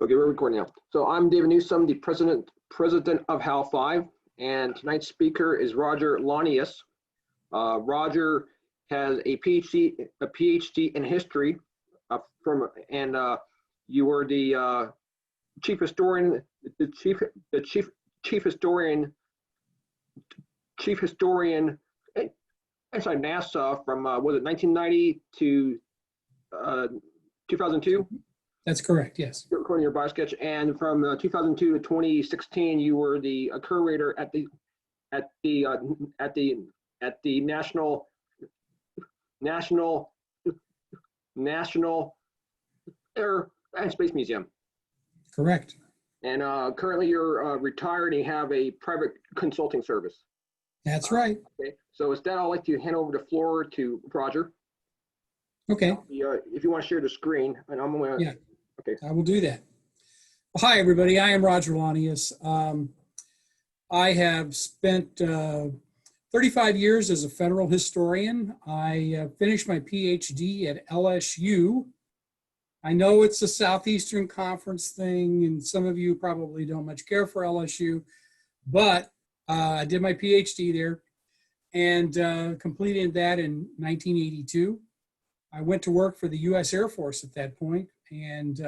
Okay, we're recording now. So I'm David Newsome, the president of HAL5, and tonight's speaker is Roger Launius. Roger has a PhD in history you were the chief historian, chief historian inside NASA from was it 1990 to 2002? That's correct, yes. According to your bio sketch, and from 2002 to 2016, you were the curator at the National Air and Space Museum. Correct. And currently, you're retired and you have a private consulting service. That's right. Okay. So instead, I'd like to hand over the floor to Roger. Okay. If you want to share the screen, and I'm going to. Yeah. Okay. I will do that. Well, hi, everybody. I am Roger Launius. I have spent 35 years as a federal historian. I finished my PhD at LSU. I know it's a Southeastern Conference thing, and some of you probably don't much care for LSU, but I did my PhD there and completed that in 1982. I went to work for the U.S. Air Force at that point and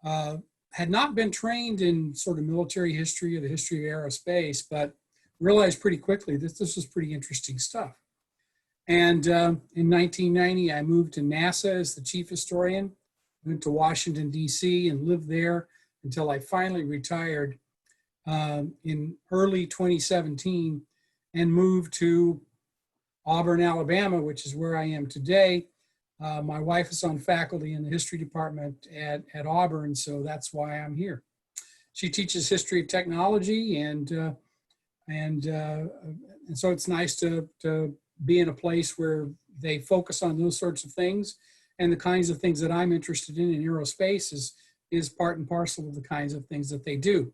had not been trained in sort of military history or the history of aerospace, but realized pretty quickly that this was pretty interesting stuff. And in 1990, I moved to NASA as the chief historian, went to Washington, D.C., and lived there until I finally retired in early 2017 and moved to Auburn, Alabama, which is where I am today. My wife is on faculty in the history department at Auburn, so that's why I'm here. She teaches history of technology, and so it's nice to be in a place where they focus on those sorts of things, and the kinds of things that I'm interested in aerospace is part and parcel of the kinds of things that they do.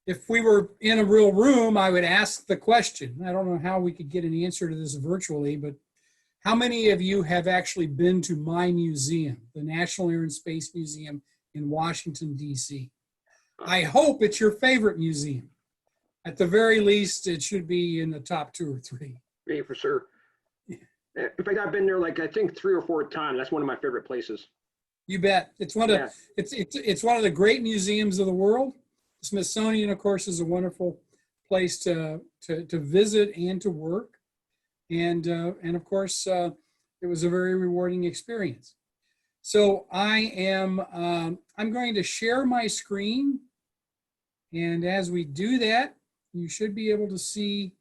If we were in a real room, I would ask the question. I don't know how we could get an answer to this virtually, but how many of you have actually been to my museum, the National Air and Space Museum in Washington, D.C.? I hope it's your favorite museum. At the very least, it should be in the top 2 or 3. Yeah, for sure. In fact, I've been there like I think 3 or 4 times. That's one of my favorite places. You bet. It's one of it's one of the great museums of the world. The Smithsonian, of course, is a wonderful place to visit and to work. And of course, it was a very rewarding experience. So I'm going to share my screen. And as we do that, you should be able to see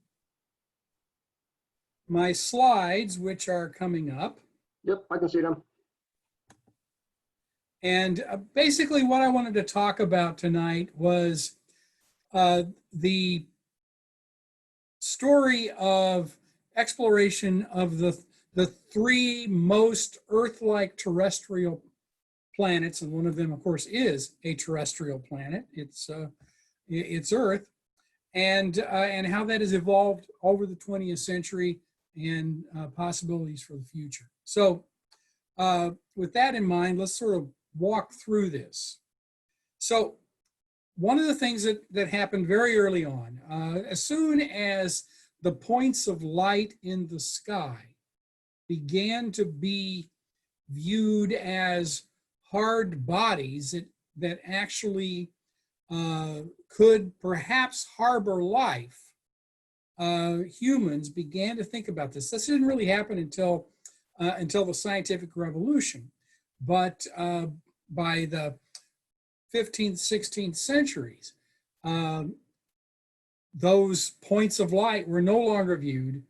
my slides, which are coming up. Yep, I can see them. And basically what I wanted to talk about tonight was the story of exploration of the 3 most Earth-like terrestrial planets, and one of them, of course, is a terrestrial planet. It's Earth, and how that has evolved over the 20th century and possibilities for the future. So, with that in mind, let's sort of walk through this. So, one of the things that happened very early on, as soon as the points of light in the sky began to be viewed as hard bodies that actually could perhaps harbor life, humans began to think about this. This didn't really happen until the scientific revolution, but by the 15th, 16th centuries, those points of light were no longer viewed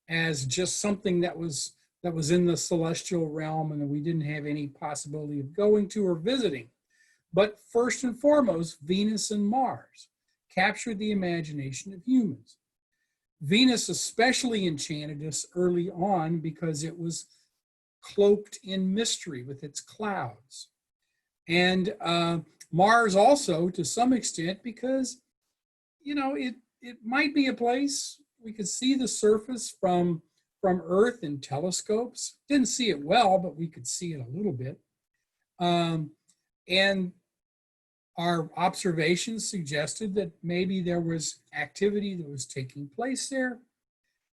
as just something that was in the celestial realm and that we didn't have any possibility of going to or visiting. But first and foremost, Venus and Mars captured the imagination of humans. Venus especially enchanted us early on because it was cloaked in mystery with its clouds. And Mars also, to some extent, because, you know, it might be a place we could see the surface from Earth in telescopes. Didn't see it well, but we could see it a little bit. And our observations suggested that maybe there was activity that was taking place there.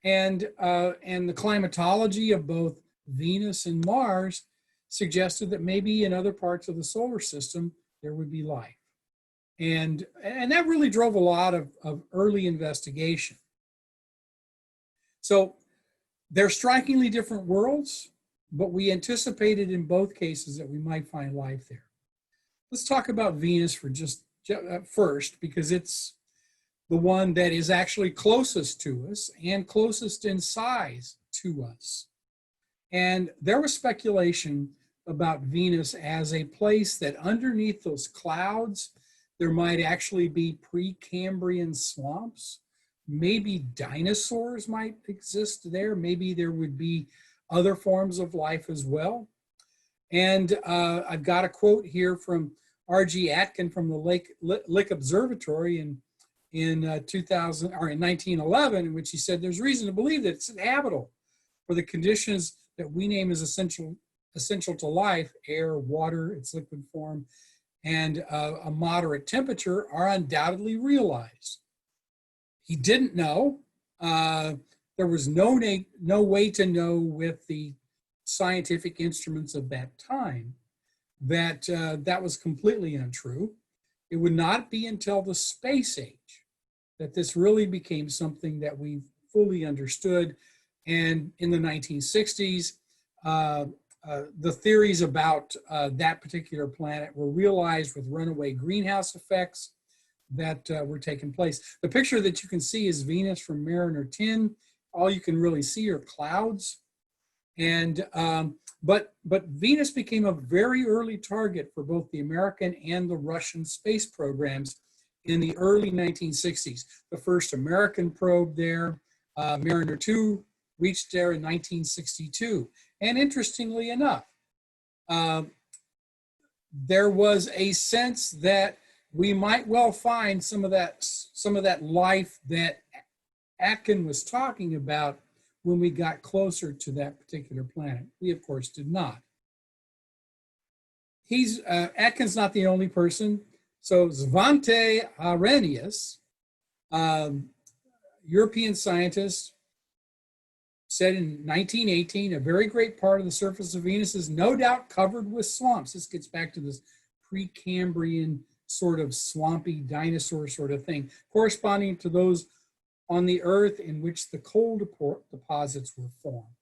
And the climatology of both Venus and Mars suggested that maybe in other parts of the solar system there would be life. And that really drove a lot of early investigation. So they're strikingly different worlds, but we anticipated in both cases that we might find life there. Let's talk about Venus for just first, because it's the one that is actually closest to us and closest in size to us. And there was speculation about Venus as a place that underneath those clouds, there might actually be Precambrian swamps. Maybe dinosaurs might exist there. Maybe there would be other forms of life as well. And I've got a quote here from R.G. Atkin from the Lick Observatory in 2000 or in 1911, in which he said there's reason to believe that it's habitable for the conditions that we name as essential to life: air, water, its liquid form, and a moderate temperature are undoubtedly realized. He didn't know. There was no way to know with the scientific instruments of that time that that was completely untrue. It would not be until the space age that this really became something that we fully understood. And in the 1960s, the theories about that particular planet were realized with runaway greenhouse effects that were taking place. The picture that you can see is Venus from Mariner 10. All you can really see are clouds. And but Venus became a very early target for both the American and the Russian space programs in the early 1960s. The first American probe there, Mariner 2, reached there in 1962. And interestingly enough, there was a sense that we might well find some of that life that Atkin was talking about when we got closer to that particular planet. We, of course, did not. Atkin's not the only person. So Svante Arrhenius, European scientist, said in 1918, a very great part of the surface of Venus is no doubt covered with swamps. This gets back to this Precambrian sort of swampy dinosaur sort of thing, corresponding to those on the Earth in which the coal deposits were formed.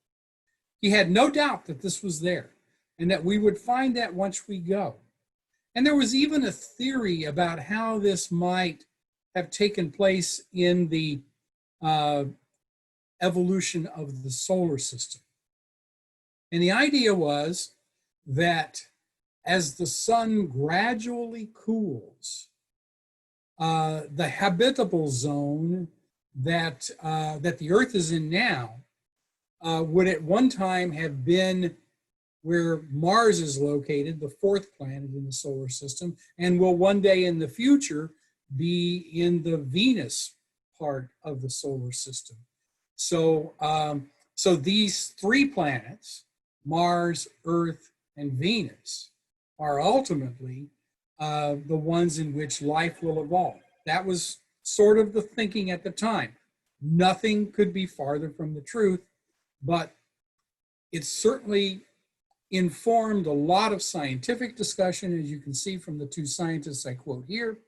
He had no doubt that this was there and that we would find that once we go. And there was even a theory about how this might have taken place in the evolution of the solar system. And the idea was that as the sun gradually cools, the habitable zone that the Earth is in now would at one time have been where Mars is located, the fourth planet in the solar system, and will one day in the future be in the Venus part of the solar system. So, so these three planets, Mars, Earth, and Venus, are ultimately the ones in which life will evolve. That was sort of the thinking at the time. Nothing could be farther from the truth, but it certainly informed a lot of scientific discussion, as you can see from the two scientists I quote here.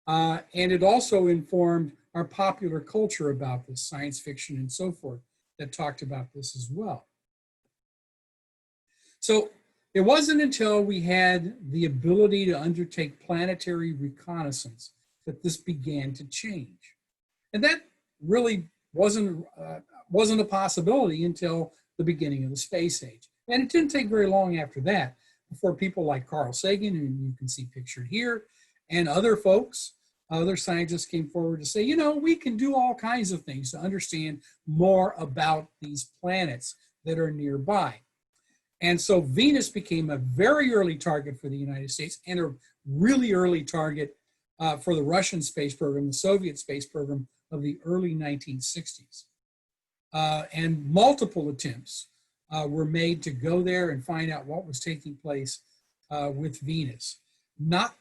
And it also informed our popular culture about this, science fiction and so forth, that talked about this as well. So it wasn't until we had the ability to undertake planetary reconnaissance that this began to change. And that really wasn't a possibility until the beginning of the space age. And it didn't take very long after that before people like Carl Sagan, who you can see pictured here, and other folks, other scientists came forward to say, you know, we can do all kinds of things to understand more about these planets that are nearby. And so Venus became a very early target for the United States and a really early target for the Russian space program, the Soviet space program of the early 1960s. And multiple attempts were made to go there and find out what was taking place with Venus. Not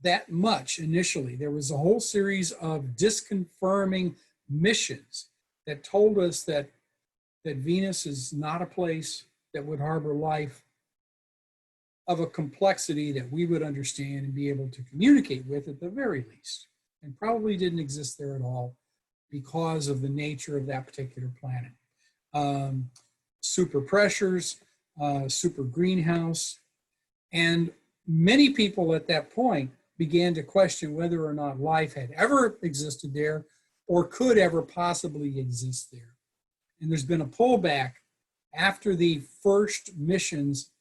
that much initially. There was a whole series of disconfirming missions that told us that Venus is not a place that would harbor life of a complexity that we would understand and be able to communicate with at the very least, and probably didn't exist there at all because of the nature of that particular planet. Super pressures, super greenhouse, and many people at that point began to question whether or not life had ever existed there or could ever possibly exist there. And there's been a pullback after the first missions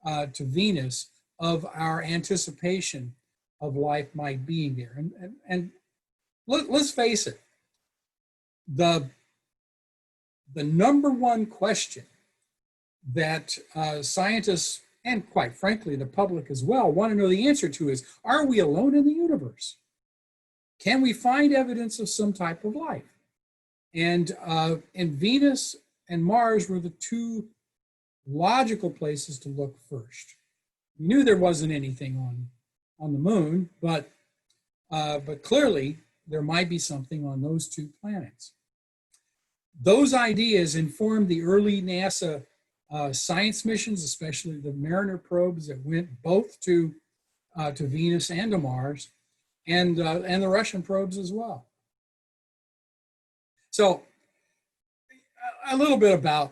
to Venus of our anticipation of life might being there. And let's face it, the number one question that scientists, and quite frankly, the public as well, want to know the answer to is, are we alone in the universe? Can we find evidence of some type of life? And Venus and Mars were the two logical places to look first. We knew there wasn't anything on the moon, but clearly there might be something on those two planets. Those ideas informed the early NASA science missions, especially the Mariner probes that went both to Venus and to Mars, and the Russian probes as well. So a little bit about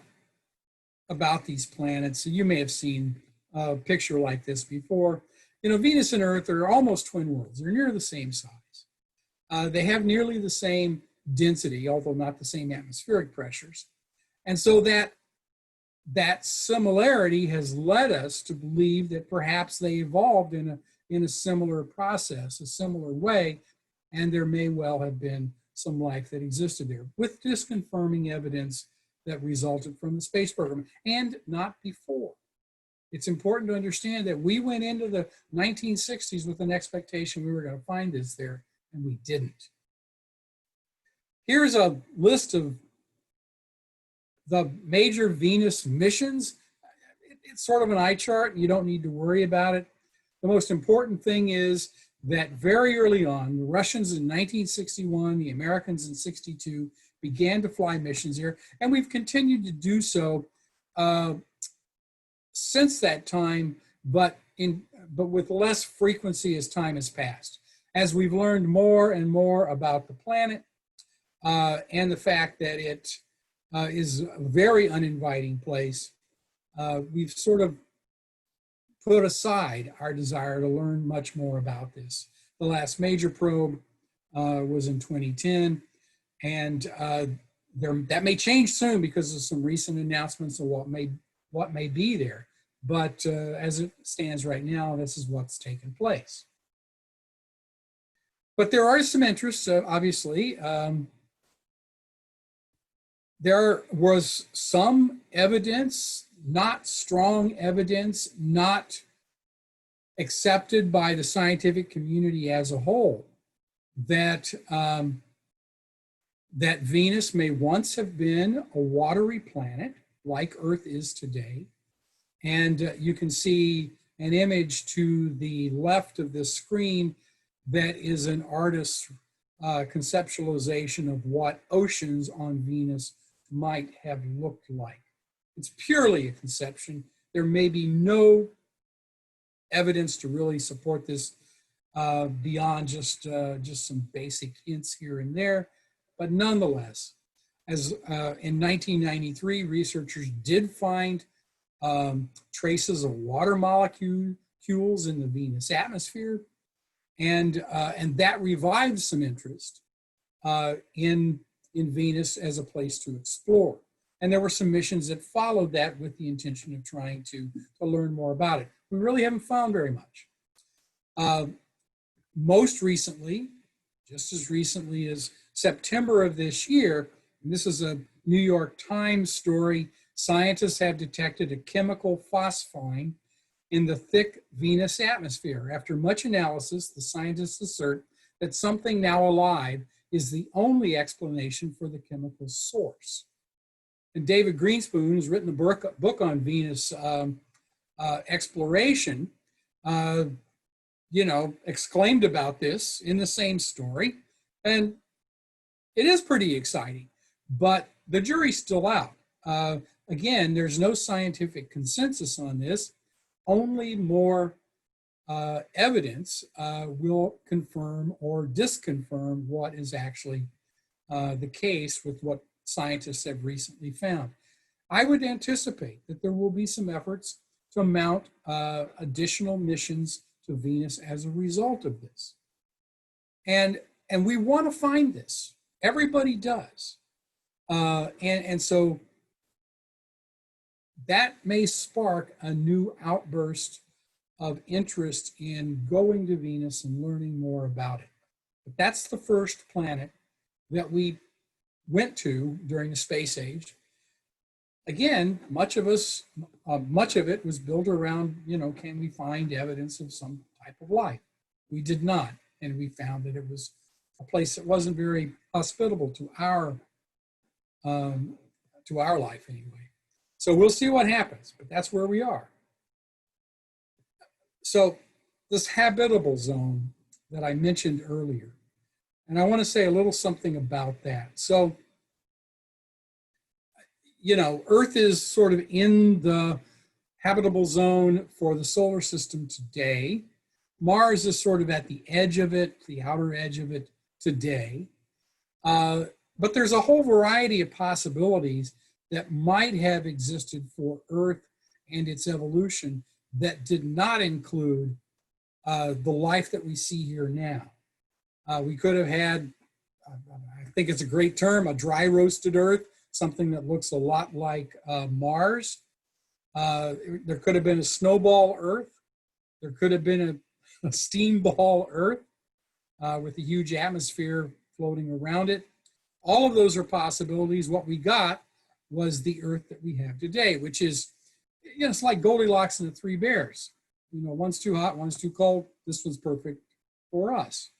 these planets. You may have seen a picture like this before. You know, Venus and Earth are almost twin worlds. They're near the same size. They have nearly the same density, although not the same atmospheric pressures. And so that similarity has led us to believe that perhaps they evolved in a similar process, a similar way, and there may well have been some life that existed there, with disconfirming evidence that resulted from the space program, and not before. It's important to understand that we went into the 1960s with an expectation we were going to find this there, and we didn't. Here's a list of the major Venus missions. It's sort of an eye chart. You don't need to worry about it. The most important thing is that very early on, the Russians in 1961, the Americans in 62, began to fly missions here, and we've continued to do so since that time, but with less frequency as time has passed. As we've learned more and more about the planet and the fact that it is a very uninviting place, we've sort of put aside our desire to learn much more about this. The last major probe was in 2010, and that may change soon because of some recent announcements of what may be there. But as it stands right now, this is what's taken place. But there are some interests, obviously. There was some evidence, not strong evidence, not accepted by the scientific community as a whole, that that Venus may once have been a watery planet like Earth is today. And you can see an image to the left of this screen that is an artist's conceptualization of what oceans on Venus might have looked like. It's purely a conception. There may be no evidence to really support this beyond just some basic hints here and there. But nonetheless, as in 1993, researchers did find traces of water molecules in the Venus atmosphere, and that revived some interest in Venus as a place to explore. And there were some missions that followed that with the intention of trying to learn more about it. We really haven't found very much. Most recently, just as recently as September of this year, and this is a New York Times story, scientists have detected a chemical phosphine in the thick Venus atmosphere. After much analysis, the scientists assert that something now alive is the only explanation for the chemical source. And David Greenspoon has written a book on Venus exploration, exclaimed about this in the same story. And it is pretty exciting, but the jury's still out. Again, there's no scientific consensus on this. Only more evidence will confirm or disconfirm what is actually the case with what scientists have recently found. I would anticipate that there will be some efforts to mount additional missions to Venus as a result of this. And we want to find this. Everybody does. And so that may spark a new outburst of interest in going to Venus and learning more about it. But that's the first planet that we went to during the space age. Again, much of it was built around, can we find evidence of some type of life? We did not, and we found that it was a place that wasn't very hospitable to our life anyway. So we'll see what happens, but that's where we are. So this habitable zone that I mentioned earlier, and I want to say a little something about that. So, Earth is sort of in the habitable zone for the solar system today. Mars is sort of at the edge of it, the outer edge of it today. But there's a whole variety of possibilities that might have existed for Earth and its evolution that did not include the life that we see here now. We could have had, I think it's a great term, a dry roasted Earth, something that looks a lot like Mars. There could have been a snowball Earth. There could have been a steam ball Earth with a huge atmosphere floating around it. All of those are possibilities. What we got was the Earth that we have today, which is, it's like Goldilocks and the Three Bears. One's too hot, one's too cold. This one's perfect for us.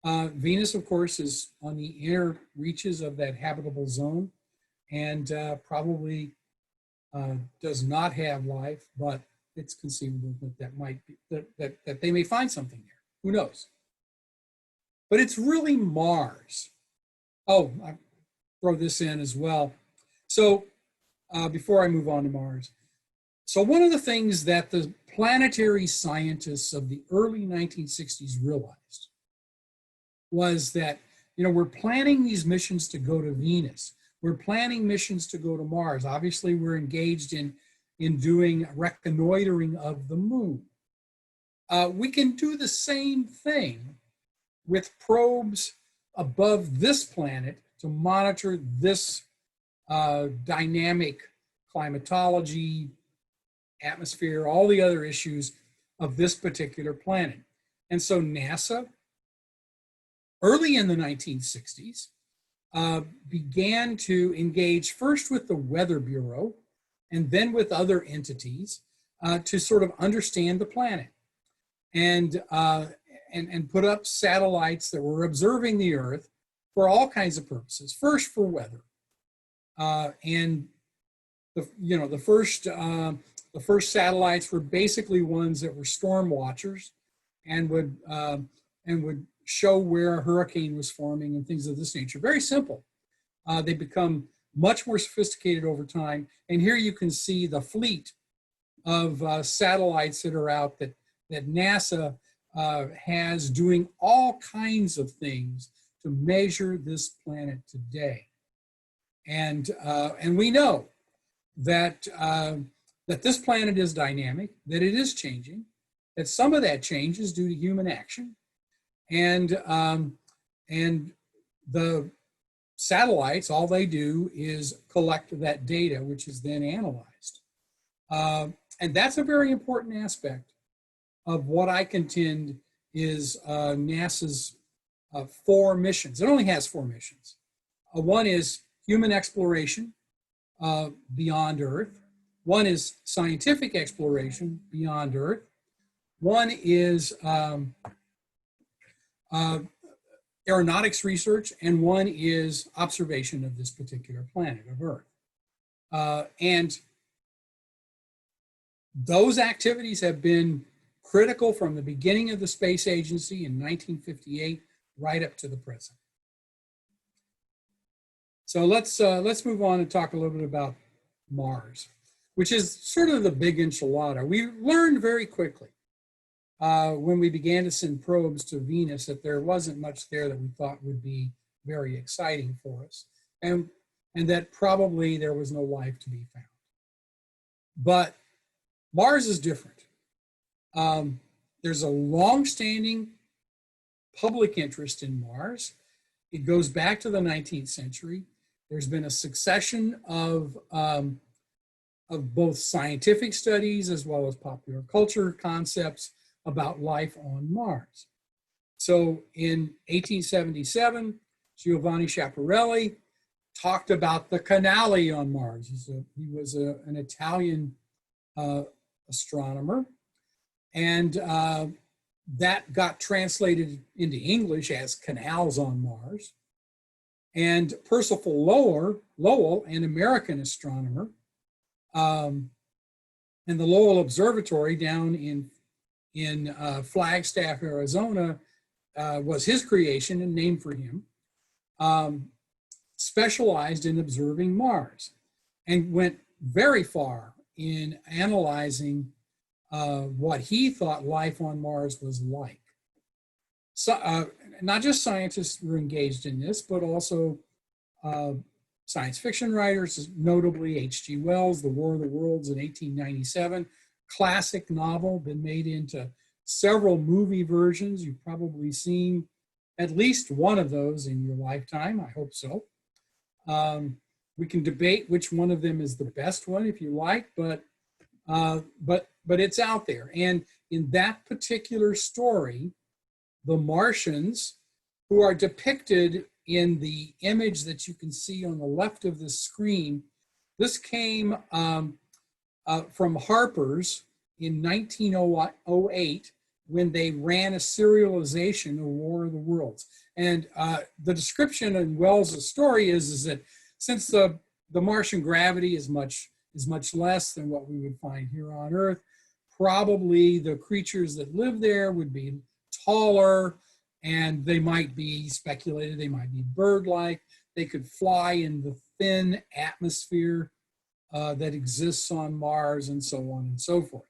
Venus, of course, is on the inner reaches of that habitable zone and probably does not have life, but it's conceivable that might be, that they may find something there. Who knows? But it's really Mars. Oh, I throw this in as well. So before I move on to Mars. So one of the things that the planetary scientists of the early 1960s realized was that, we're planning these missions to go to Venus. We're planning missions to go to Mars. Obviously, we're engaged in doing reconnoitering of the moon. We can do the same thing with probes above this planet to monitor this dynamic climatology, atmosphere, all the other issues of this particular planet. And so NASA, early in the 1960s, began to engage first with the Weather Bureau and then with other entities to sort of understand the planet and put up satellites that were observing the Earth for all kinds of purposes. First, for weather, and the first satellites were basically ones that were storm watchers and would show where a hurricane was forming and things of this nature. Very simple. They become much more sophisticated over time. And here you can see the fleet of satellites that are out that NASA has doing all kinds of things to measure this planet today. And we know that this planet is dynamic, that it is changing, that some of that change is due to human action, and the satellites, all they do is collect that data, which is then analyzed. And that's a very important aspect of what I contend is NASA's 4 missions. It only has 4 missions. One is human exploration beyond Earth. One is scientific exploration beyond Earth. One is aeronautics research, and one is observation of this particular planet of Earth. And those activities have been critical from the beginning of the space agency in 1958 right up to the present. So let's move on and talk a little bit about Mars, which is sort of the big enchilada. We learned very quickly when we began to send probes to Venus that there wasn't much there that we thought would be very exciting for us, and that probably there was no life to be found. But Mars is different. There's a long-standing public interest in Mars. It goes back to the 19th century. There's been a succession of both scientific studies as well as popular culture concepts about life on Mars. So in 1877, Giovanni Schiaparelli talked about the canali on Mars. He was an Italian astronomer, and that got translated into English as Canals on Mars. And Percival Lowell, an American astronomer, and the Lowell Observatory down in Flagstaff, Arizona, was his creation and named for him, specialized in observing Mars and went very far in analyzing what he thought life on Mars was like. So, not just scientists were engaged in this, but also science fiction writers, notably H.G. Wells, The War of the Worlds in 1897, classic novel, been made into several movie versions. You've probably seen at least one of those in your lifetime. I hope so. We can debate which one of them is the best one if you like, but it's out there. And in that particular story, the Martians, who are depicted in the image that you can see on the left of the screen, this came from Harper's in 1908 when they ran a serialization of War of the Worlds. And the description in Wells' story is that since the Martian gravity is much less than what we would find here on Earth, probably the creatures that live there would be taller, and they might be speculated, they might be bird-like. They could fly in the thin atmosphere that exists on Mars, and so on and so forth.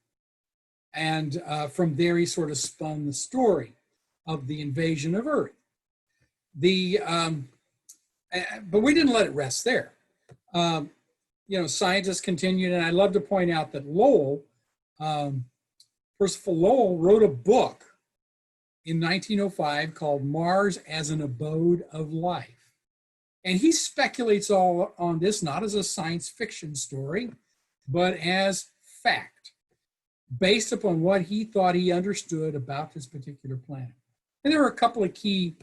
And from there, he sort of spun the story of the invasion of Earth. But we didn't let it rest there. Scientists continued, and I love to point out that Lowell, Percival Lowell, wrote a book in 1905 called Mars as an Abode of Life. And he speculates all on this, not as a science fiction story, but as fact, based upon what he thought he understood about this particular planet. And there were a couple of key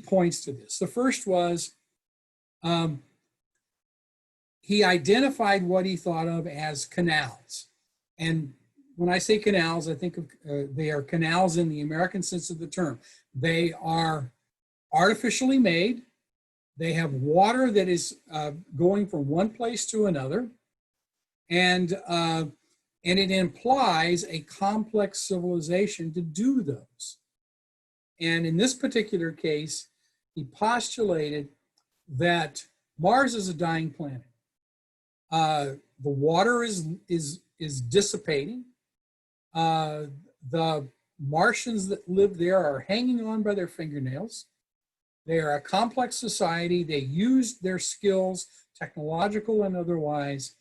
points to this. The first was he identified what he thought of as canals. And when I say canals, I think of they are canals in the American sense of the term. They are artificially made. They have water that is going from one place to another, and it implies a complex civilization to do those. And in this particular case, he postulated that Mars is a dying planet. The water is dissipating. The Martians that live there are hanging on by their fingernails. They are a complex society. They used their skills, technological and otherwise,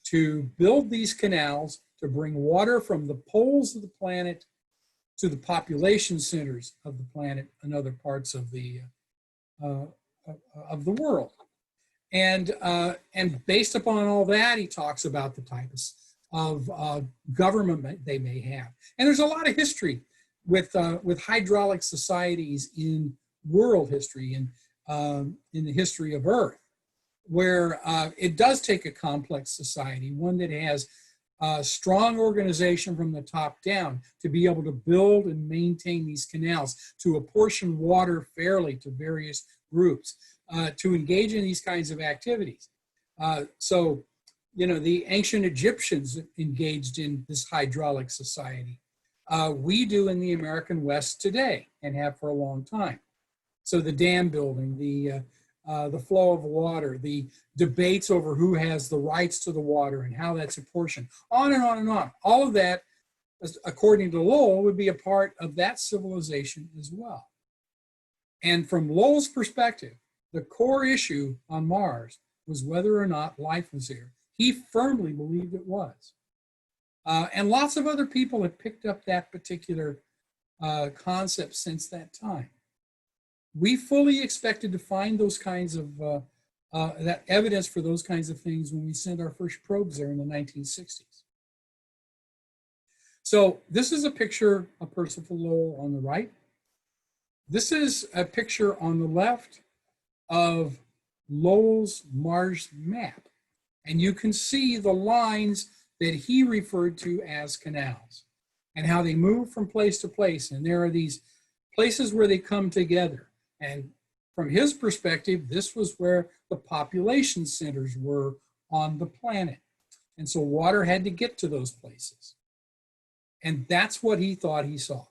to build these canals to bring water from the poles of the planet to the population centers of the planet and other parts of the world. And based upon all that, he talks about the types of government they may have. And there's a lot of history with hydraulic societies in world history and in the history of Earth, where it does take a complex society, one that has a strong organization from the top down to be able to build and maintain these canals, to apportion water fairly to various groups, to engage in these kinds of activities. So the ancient Egyptians engaged in this hydraulic society. We do in the American West today and have for a long time. So the dam building, the flow of water, the debates over who has the rights to the water and how that's apportioned, on and on and on. All of that, according to Lowell, would be a part of that civilization as well. And from Lowell's perspective, the core issue on Mars was whether or not life was there. He firmly believed it was. And lots of other people have picked up that particular concept since that time. We fully expected to find those kinds of, that evidence for those kinds of things when we sent our first probes there in the 1960s. So this is a picture of Percival Lowell on the right. This is a picture on the left of Lowell's Mars map. And you can see the lines that he referred to as canals and how they move from place to place. And there are these places where they come together. And from his perspective, this was where the population centers were on the planet. And so water had to get to those places. And that's what he thought he saw.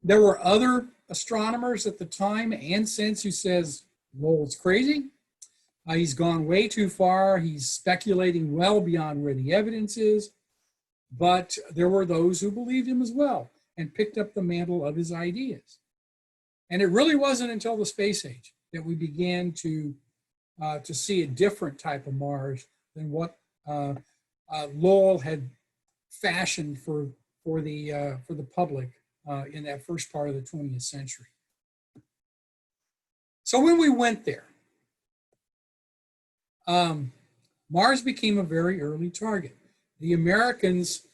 There were other astronomers at the time and since who says, Lowell's crazy. He's gone way too far. He's speculating well beyond where the evidence is. But there were those who believed him as well and picked up the mantle of his ideas. And it really wasn't until the space age that we began to see a different type of Mars than what Lowell had fashioned for the public in that first part of the 20th century. So when we went there, Mars became a very early target. The Americans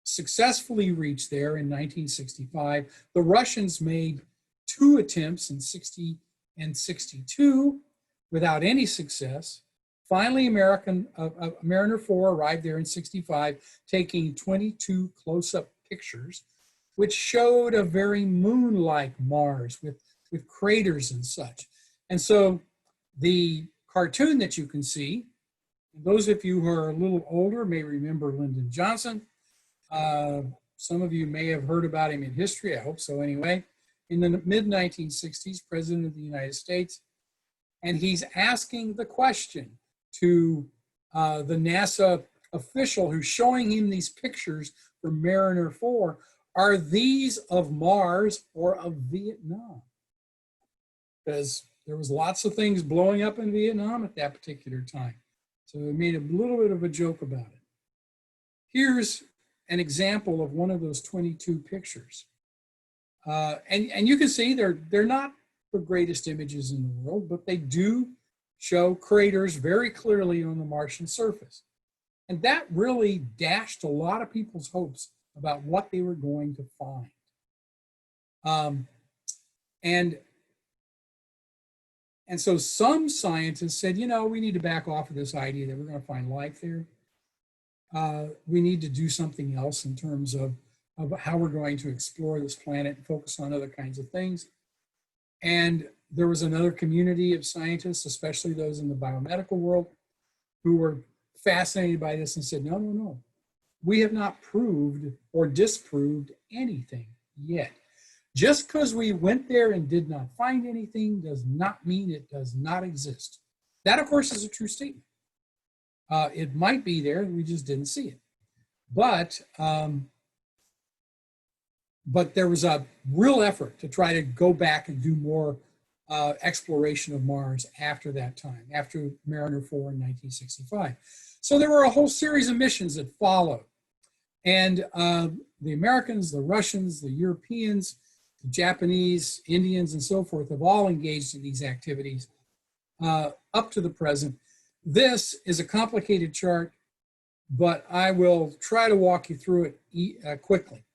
successfully reached there in 1965. The Russians made 2 attempts in 60 and 62 without any success. Finally, Mariner 4 arrived there in 65, taking 22 close-up pictures, which showed a very moon-like Mars with craters and such. And so the cartoon that you can see, those of you who are a little older may remember Lyndon Johnson. Some of you may have heard about him in history, I hope so anyway. In the mid-1960s, President of the United States, and he's asking the question to the NASA official who's showing him these pictures from Mariner 4, are these of Mars or of Vietnam? Because there was lots of things blowing up in Vietnam at that particular time. So we made a little bit of a joke about it. Here's an example of one of those 22 pictures. And you can see they're not the greatest images in the world, but they do show craters very clearly on the Martian surface. And that really dashed a lot of people's hopes about what they were going to find. And so some scientists said, we need to back off of this idea that we're going to find life there. We need to do something else in terms of how we're going to explore this planet and focus on other kinds of things. And there was another community of scientists, especially those in the biomedical world, who were fascinated by this and said, no, we have not proved or disproved anything yet. Just because we went there and did not find anything does not mean it does not exist. That, of course, is a true statement. It might be there, we just didn't see it. But there was a real effort to try to go back and do more exploration of Mars after that time, after Mariner 4 in 1965. So there were a whole series of missions that followed. And the Americans, the Russians, the Europeans, the Japanese, Indians, and so forth have all engaged in these activities up to the present. This is a complicated chart, but I will try to walk you through it quickly.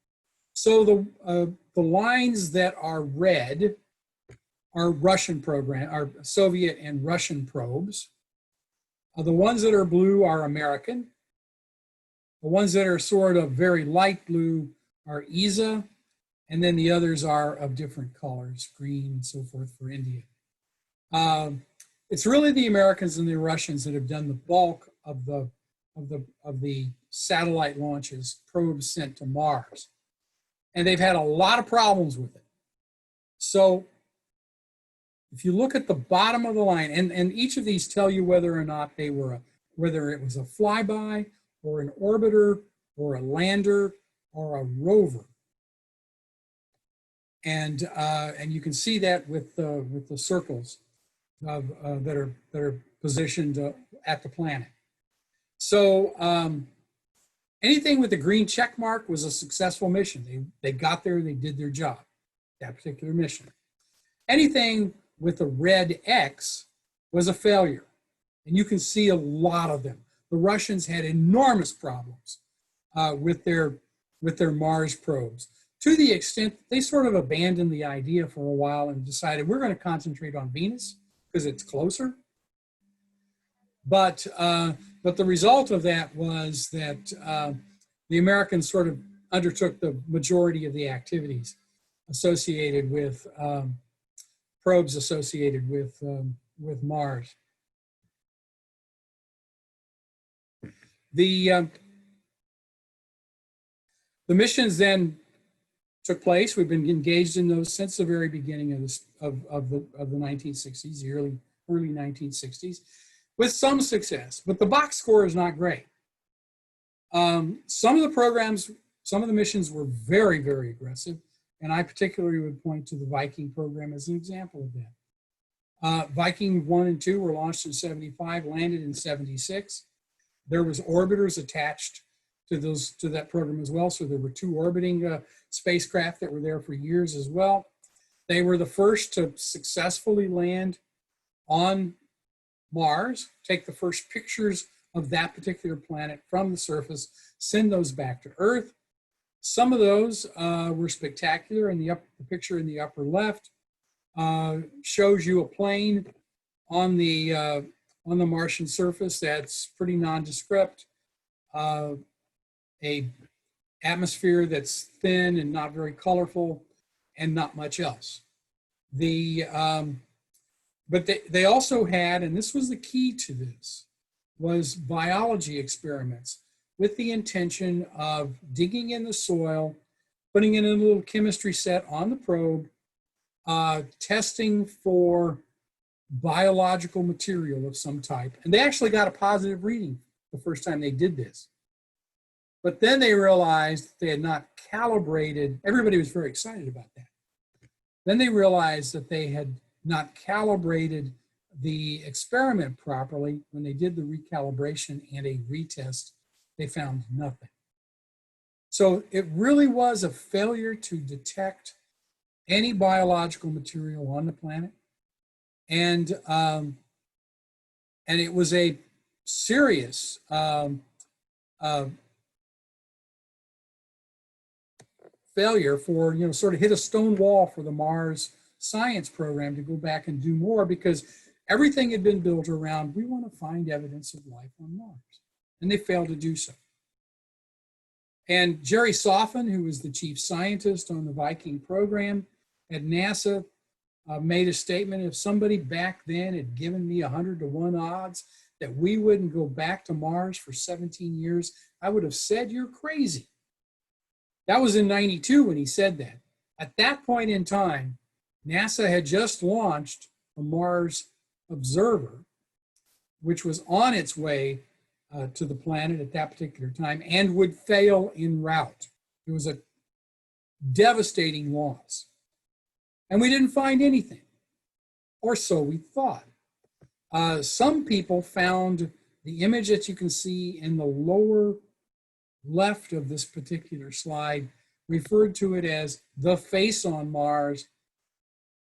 So the lines that are red are Russian program, are Soviet and Russian probes. The ones that are blue are American. The ones that are sort of very light blue are ESA, and then the others are of different colors, green and so forth for India. It's really the Americans and the Russians that have done the bulk the satellite launches, probes sent to Mars. And they've had a lot of problems with it. So if you look at the bottom of the line, and each of these tell you whether or not they were, whether it was a flyby or an orbiter or a lander or a rover. And you can see that with the circles of, that are positioned at the planet. So anything with the green check mark was a successful mission. They got there, they did their job, that particular mission. Anything with a red X was a failure. And you can see a lot of them. The Russians had enormous problems with their Mars probes, to the extent that they sort of abandoned the idea for a while and decided we're going to concentrate on Venus because it's closer. But the result of that was that the Americans sort of undertook the majority of the activities associated with probes associated with Mars. The missions then took place. We've been engaged in those since the very beginning of the 1960s, the early 1960s, with some success. But the box score is not great. Some of the programs, some of the missions were very, very aggressive, and I particularly would point to the Viking program as an example of that. Viking 1 and 2 were launched in 75, landed in 76. There was orbiters attached to that program as well. So there were 2 orbiting spacecraft that were there for years as well. They were the first to successfully land on Mars, take the first pictures of that particular planet from the surface, send those back to Earth. Some of those were spectacular. And the picture in the upper left shows you a plane on the Martian surface that's pretty nondescript. A atmosphere that's thin and not very colorful, and not much else. But they also had, and this was the key to this, was biology experiments with the intention of digging in the soil, putting in a little chemistry set on the probe, testing for biological material of some type. And they actually got a positive reading the first time they did this. But then they realized they had not calibrated, everybody was very excited about that. Then they realized that they had not calibrated the experiment properly. When they did the recalibration and a retest, they found nothing. So it really was a failure to detect any biological material on the planet. And it was a serious failure for, sort of hit a stone wall for the Mars science program to go back and do more, because everything had been built around, we want to find evidence of life on Mars. And they failed to do so. And Jerry Soffin, who was the chief scientist on the Viking program at NASA, made a statement: if somebody back then had given me 100-to-1 odds that we wouldn't go back to Mars for 17 years, I would have said you're crazy. That was in 92 when he said that. At that point in time, NASA had just launched a Mars observer, which was on its way to the planet at that particular time and would fail en route. It was a devastating loss. And we didn't find anything, or so we thought. Some people found the image that you can see in the lower left of this particular slide, referred to it as the face on Mars,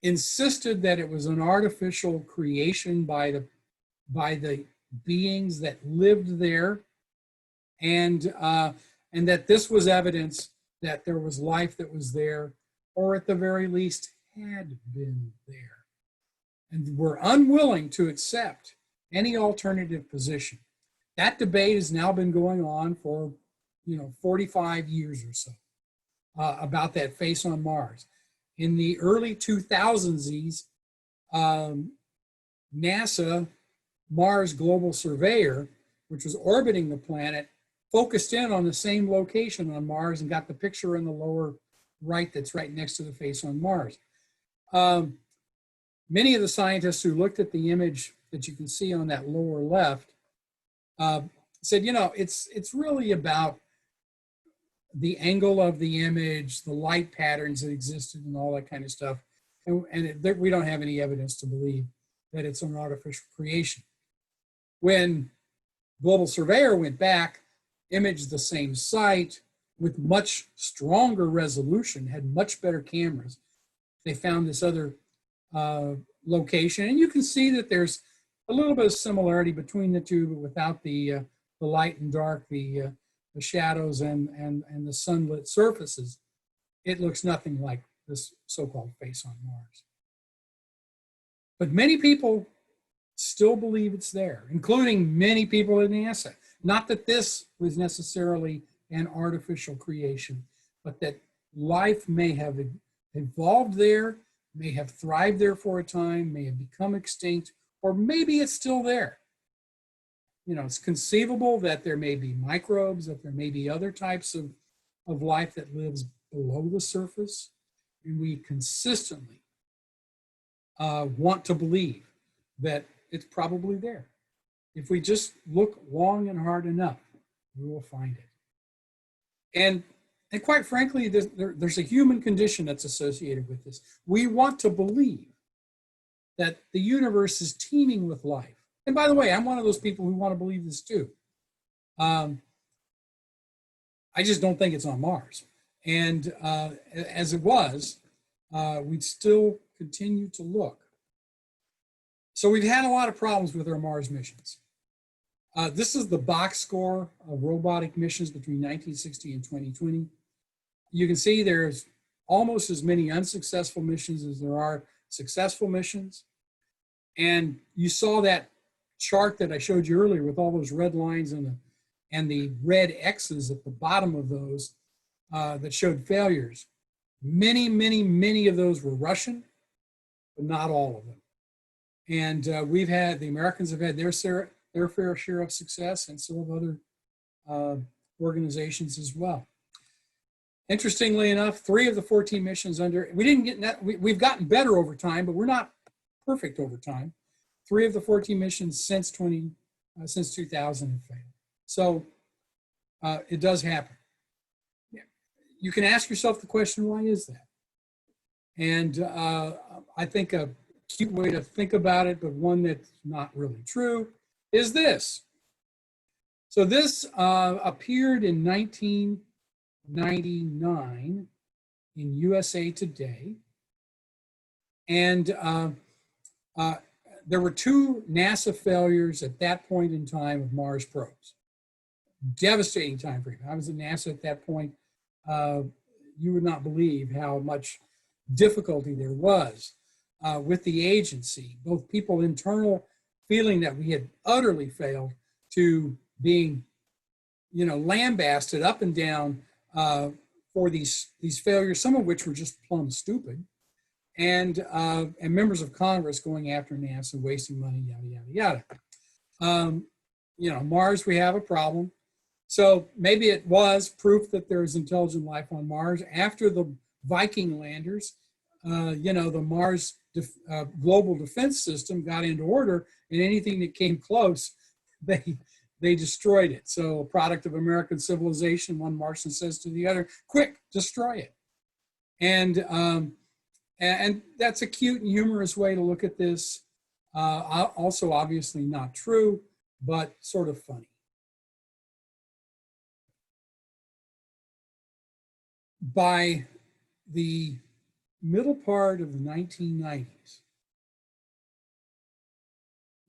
insisted that it was an artificial creation by the beings that lived there, and that this was evidence that there was life that was there, or at the very least had been there, and were unwilling to accept any alternative position. That debate has now been going on for 45 years or so about that face on Mars. In the early 2000s, NASA Mars Global Surveyor which was orbiting the planet, focused in on the same location on Mars and got the picture in the lower right that's right next to the face on Mars. Many of the scientists who looked at the image that you can see on that lower left said, you know, it's really about the angle of the image, the light patterns that existed and all that kind of stuff. We don't have any evidence to believe that it's an artificial creation. When Global Surveyor went back, imaged the same site with much stronger resolution, had much better cameras, they found this other location. And you can see that there's a little bit of similarity between the two, but without the light and dark, the shadows and the sunlit surfaces. It looks nothing like this so-called face on Mars. But many people still believe it's there, including many people at NASA. Not that this was necessarily an artificial creation, but that life may have evolved there, may have thrived there for a time, may have become extinct, or maybe it's still there. You know, it's conceivable that there may be microbes, that there may be other types of life that lives below the surface. And we consistently want to believe that it's probably there. If we just look long and hard enough, we will find it. And quite frankly, there's a human condition that's associated with this. We want to believe that the universe is teeming with life. And by the way, I'm one of those people who want to believe this too. I just don't think it's on Mars. And as it was, we'd still continue to look. So we've had a lot of problems with our Mars missions. This is the box score of robotic missions between 1960 and 2020. You can see there's almost as many unsuccessful missions as there are successful missions. And you saw that chart that I showed you earlier with all those red lines and the red X's at the bottom of those that showed failures. Many, many, many of those were Russian, but not all of them. And the Americans have had their fair share of success, and so have other organizations as well. Interestingly enough, 3 of the 14 missions we've gotten better over time, but we're not perfect over time. 3 of the 14 missions since 2000 have failed. So it does happen. You can ask yourself the question, why is that? And I think a cute way to think about it, but one that's not really true, is this. So this appeared in 1999 in USA Today. And there were 2 NASA failures at that point in time of Mars probes. Devastating time frame. I was at NASA at that point. You would not believe how much difficulty there was with the agency, both people internal feeling that we had utterly failed to being, lambasted up and down for these failures, some of which were just plumb stupid, and members of Congress going after NASA, wasting money, yada, yada, yada. Mars, we have a problem. So maybe it was proof that there's intelligent life on Mars. After the Viking landers, the Mars global defense system got into order, and anything that came close, they destroyed it. So a product of American civilization, one Martian says to the other, quick, destroy it. And that's a cute and humorous way to look at this. Also obviously not true, but sort of funny. By the middle part of the 1990s,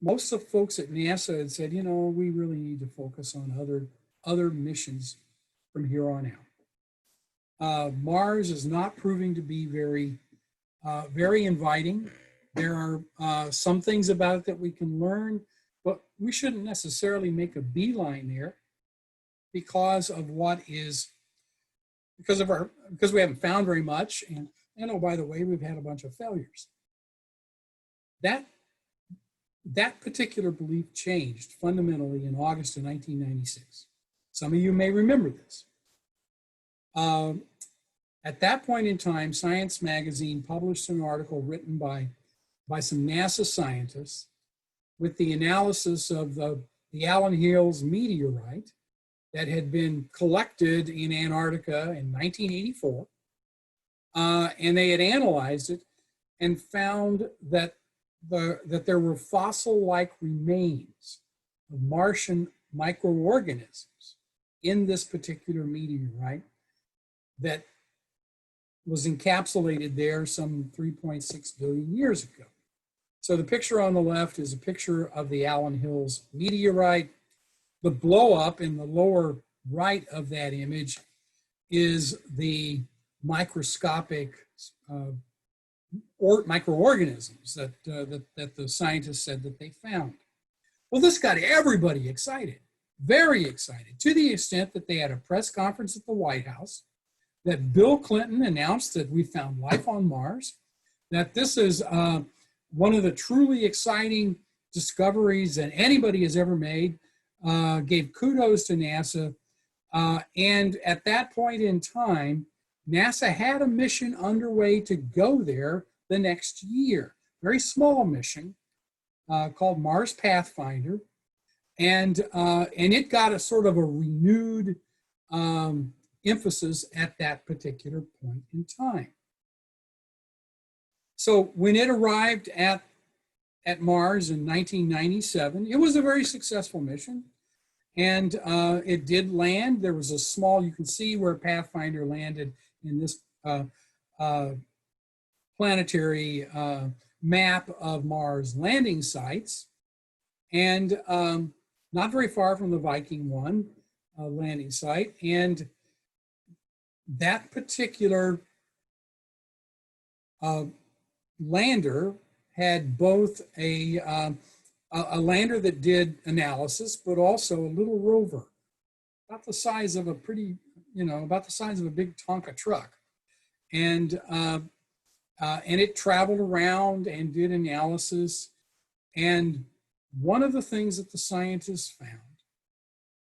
most of the folks at NASA had said, we really need to focus on other missions from here on out. Mars is not proving to be very inviting. There are some things about it that we can learn, but we shouldn't necessarily make a beeline there because we haven't found very much, and oh, by the way, we've had a bunch of failures. that particular belief changed fundamentally in August of 1996. Some of you may remember this. At that point in time, Science Magazine published an article written by some NASA scientists with the analysis of the Allen Hills meteorite that had been collected in Antarctica in 1984. And they had analyzed it and found that there were fossil-like remains of Martian microorganisms in this particular meteorite that was encapsulated there some 3.6 billion years ago. So the picture on the left is a picture of the Allen Hills meteorite. The blow up in the lower right of that image is the microscopic microorganisms that the scientists said that they found. Well, this got everybody excited, very excited, to the extent that they had a press conference at the White House, that Bill Clinton announced that we found life on Mars, that this is one of the truly exciting discoveries that anybody has ever made, gave kudos to NASA. And at that point in time, NASA had a mission underway to go there the next year, very small mission called Mars Pathfinder. And it got a sort of a renewed emphasis at that particular point in time. So when it arrived at Mars in 1997, it was a very successful mission. And it did land. There was a small, you can see where Pathfinder landed in this planetary map of Mars landing sites. And not very far from the Viking 1 landing site. And that particular lander had both a lander that did analysis, but also a little rover, about the size of a about the size of a big Tonka truck. And it traveled around and did analysis. And one of the things that the scientists found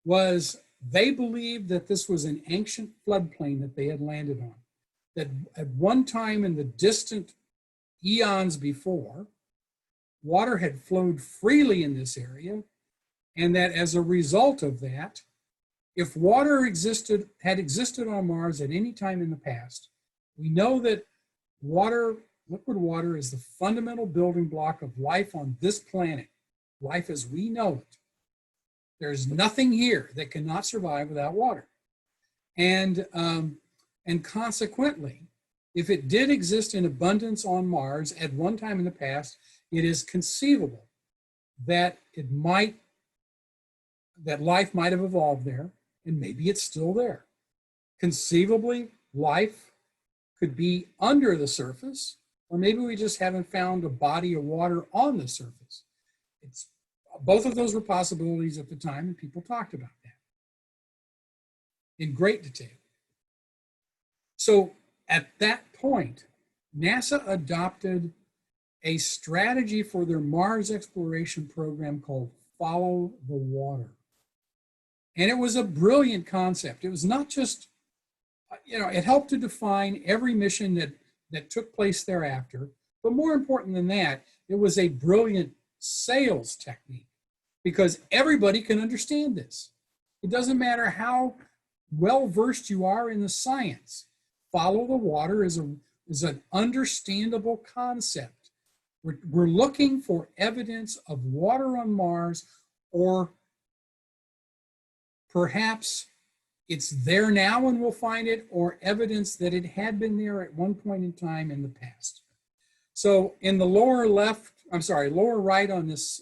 was they believed that this was an ancient floodplain that they had landed on, that at one time in the distant eons before, water had flowed freely in this area, and that as a result of that, if water had existed on Mars at any time in the past, we know that liquid water is the fundamental building block of life on this planet, life as we know it. There's nothing here that cannot survive without water. And consequently, if it did exist in abundance on Mars at one time in the past, it is conceivable that life might have evolved there, and maybe it's still there. Conceivably, life could be under the surface, or maybe we just haven't found a body of water on the surface. Both of those were possibilities at the time, and people talked about that in great detail. So at that point, NASA adopted a strategy for their Mars exploration program called Follow the Water. And it was a brilliant concept. It was not just, it helped to define every mission that took place thereafter. But more important than that, it was a brilliant sales technique, because everybody can understand this. It doesn't matter how well versed you are in the science. Follow the water is an understandable concept. We're looking for evidence of water on Mars, or perhaps it's there now and we'll find it, or evidence that it had been there at one point in time in the past. So in the lower right on this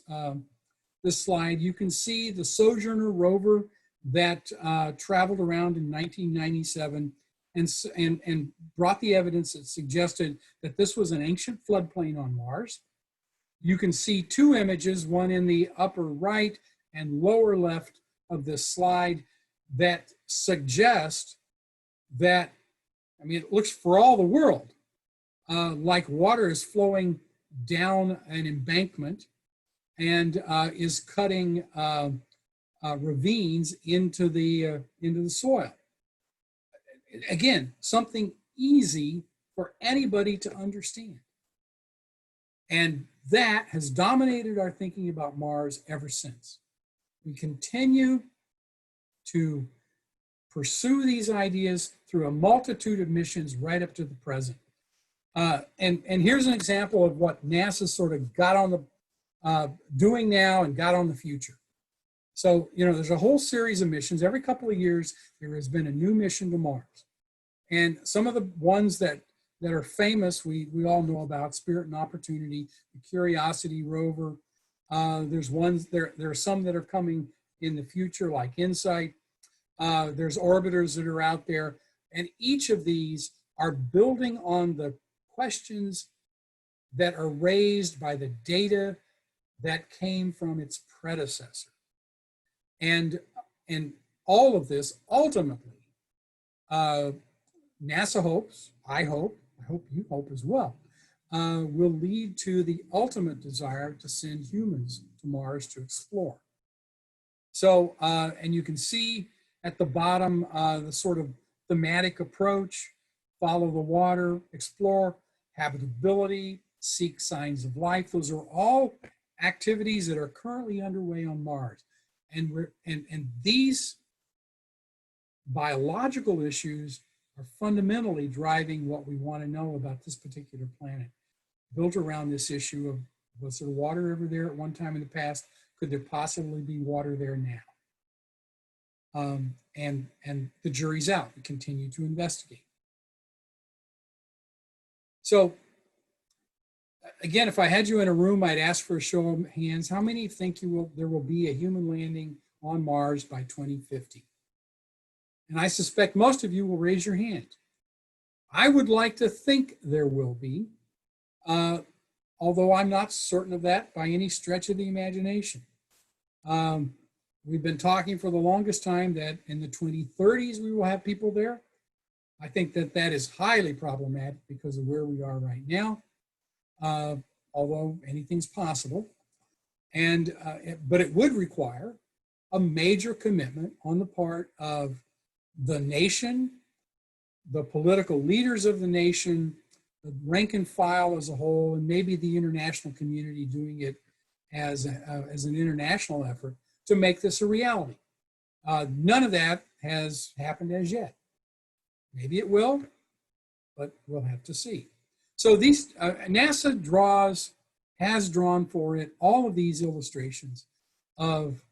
slide, you can see the Sojourner rover that traveled around in 1997 and brought the evidence that suggested that this was an ancient floodplain on Mars. You can see two images, one in the upper right and lower left of this slide, that suggest that, it looks for all the world like water is flowing down an embankment and is cutting ravines into the soil. Again, something easy for anybody to understand. And that has dominated our thinking about Mars ever since. We continue to pursue these ideas through a multitude of missions right up to the present. And here's an example of what NASA sort of got on the, doing now and got on the future. So, you know, there's a whole series of missions. Every couple of years, there has been a new mission to Mars. And some of the ones that are famous, we all know about: Spirit and Opportunity, the Curiosity rover. There's ones, there are some that are coming in the future, like Insight. There's orbiters that are out there. And each of these are building on the questions that are raised by the data that came from its predecessor. And all of this ultimately, NASA hopes, I hope you hope as well, will lead to the ultimate desire to send humans to Mars to explore. So, and you can see at the bottom the sort of thematic approach: follow the water, explore, habitability, seek signs of life. Those are all activities that are currently underway on Mars. And these biological issues are fundamentally driving what we want to know about this particular planet, built around this issue of, was there water ever there at one time in the past? Could there possibly be water there now? And the jury's out. We continue to investigate. So again, if I had you in a room, I'd ask for a show of hands. How many think there will be a human landing on Mars by 2050? And I suspect most of you will raise your hand. I would like to think there will be, although I'm not certain of that by any stretch of the imagination. We've been talking for the longest time that in the 2030s we will have people there. I think that is highly problematic because of where we are right now, although anything's possible. But it would require a major commitment on the part of the nation, the political leaders of the nation, the rank and file as a whole, and maybe the international community doing it as an international effort to make this a reality. None of that has happened as yet. Maybe it will, but we'll have to see. So these NASA has drawn for it all of these illustrations of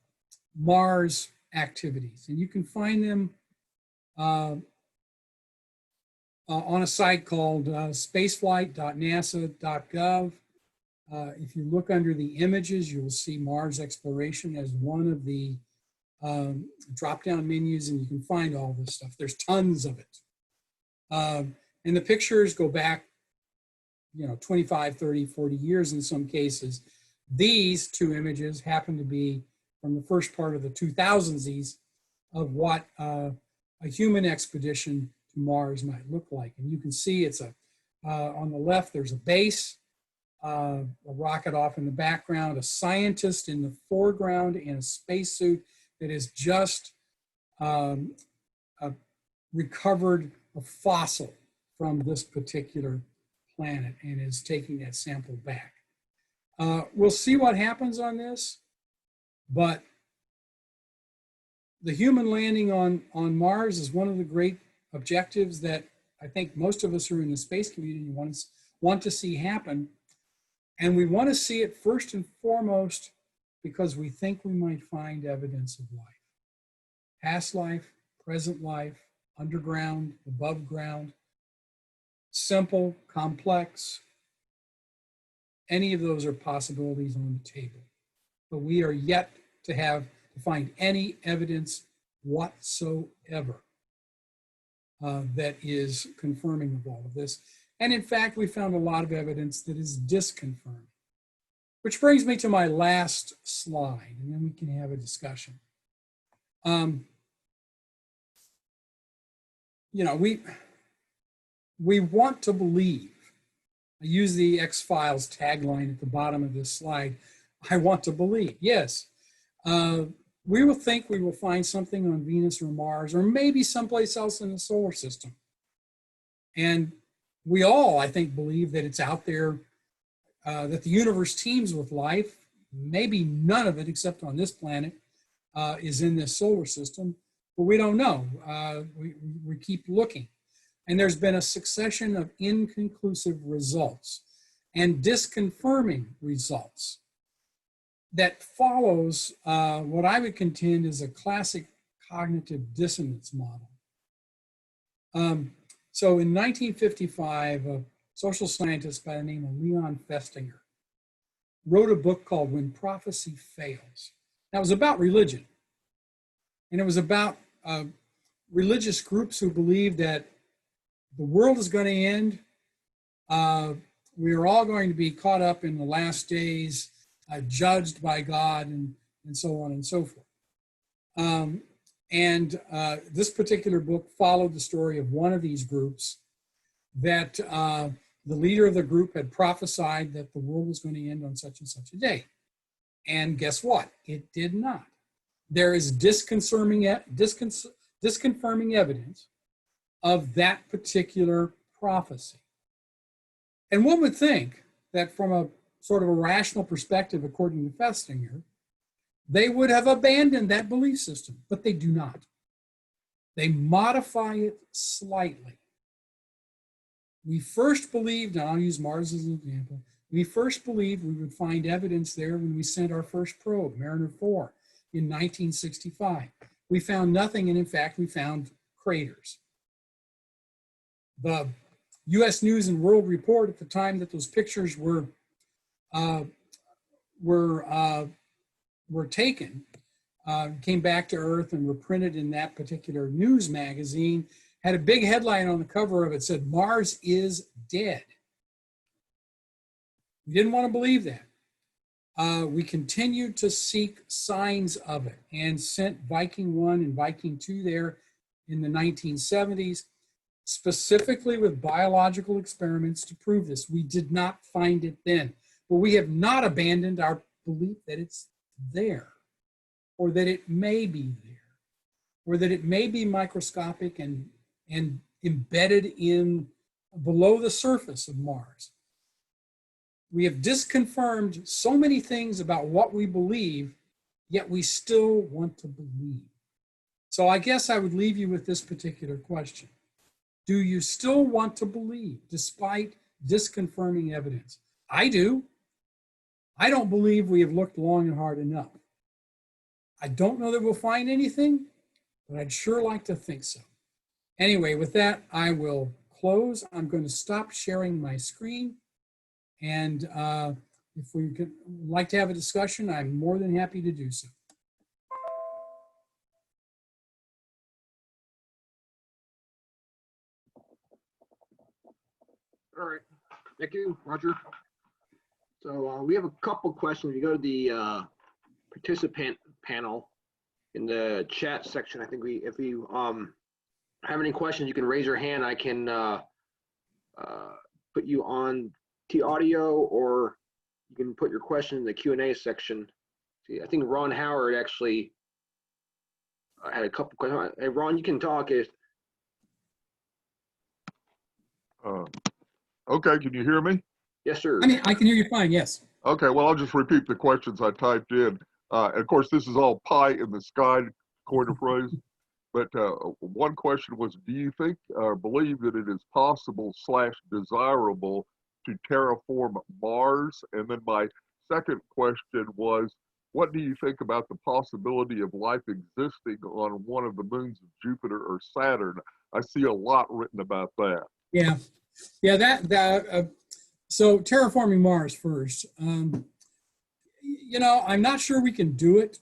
Mars activities, and you can find them on a site called spaceflight.nasa.gov. If you look under the images, you will see Mars exploration as one of the drop-down menus, and you can find all this stuff. There's tons of it. And the pictures go back, 25, 30, 40 years in some cases. These two images happen to be from the first part of the 2000s of what a human expedition to Mars might look like. And you can see it's on the left, there's a base, a rocket off in the background, a scientist in the foreground in a spacesuit that has just recovered a fossil from this particular planet and is taking that sample back. We'll see what happens on this, but the human landing on Mars is one of the great objectives that I think most of us who are in the space community want to see happen. And we want to see it first and foremost because we think we might find evidence of life. Past life, present life, underground, above ground, simple, complex. Any of those are possibilities on the table. But we are yet to find any evidence whatsoever that is confirming of all of this. And in fact, we found a lot of evidence that is disconfirming. Which brings me to my last slide, and then we can have a discussion. We want to believe, I use the X-Files tagline at the bottom of this slide, I want to believe. Yes. We will think we will find something on Venus or Mars or maybe someplace else in the solar system. And we all, I think, believe that it's out there, that the universe teems with life. Maybe none of it, except on this planet, is in this solar system, but we don't know. We keep looking. And there's been a succession of inconclusive results and disconfirming results that follows what I would contend is a classic cognitive dissonance model. So in 1955, a social scientist by the name of Leon Festinger wrote a book called When Prophecy Fails. That was about religion. And it was about religious groups who believed that the world is going to end. We are all going to be caught up in the last days, judged by God, and so on and so forth. This particular book followed the story of one of these groups that the leader of the group had prophesied that the world was going to end on such and such a day. And guess what? It did not. There is disconfirming evidence of that particular prophecy. And one would think that from a sort of a rational perspective, according to Festinger, they would have abandoned that belief system, but they do not. They modify it slightly. We first believed, and I'll use Mars as an example, we first believed we would find evidence there when we sent our first probe, Mariner 4, in 1965. We found nothing, and in fact, we found craters. The U.S. News and World Report at the time that those pictures were taken, came back to Earth and were printed in that particular news magazine, had a big headline on the cover of it, said, "Mars is dead." We didn't want to believe that. We continued to seek signs of it and sent Viking 1 and Viking 2 there in the 1970s, specifically with biological experiments to prove this. We did not find it then, but we have not abandoned our belief that it's there, or that it may be there, or that it may be microscopic and embedded in below the surface of Mars. We have disconfirmed so many things about what we believe, yet we still want to believe. So I guess I would leave you with this particular question. Do you still want to believe despite disconfirming evidence? I do. I don't believe we have looked long and hard enough. I don't know that we'll find anything, but I'd sure like to think so. Anyway, with that, I will close. I'm going to stop sharing my screen. And if we could like to have a discussion, I'm more than happy to do so. All right, thank you, Roger. So we have a couple questions. You go to the participant panel in the chat section. I think if you have any questions, you can raise your hand. I can put you on T audio, or you can put your question in the Q&A section. See, I think Ron Howard actually had a couple questions. Hey, Ron, you can talk. Okay, can you hear me? Yes, sir. I can hear you fine, yes. Okay, well, I'll just repeat the questions I typed in. And of course, this is all pie in the sky, coin of phrase. But one question was, do you think or believe that it is possible / desirable to terraform Mars? And then my second question was, what do you think about the possibility of life existing on one of the moons of Jupiter or Saturn? I see a lot written about that. Yeah, so terraforming Mars first. You know, I'm not sure we can do it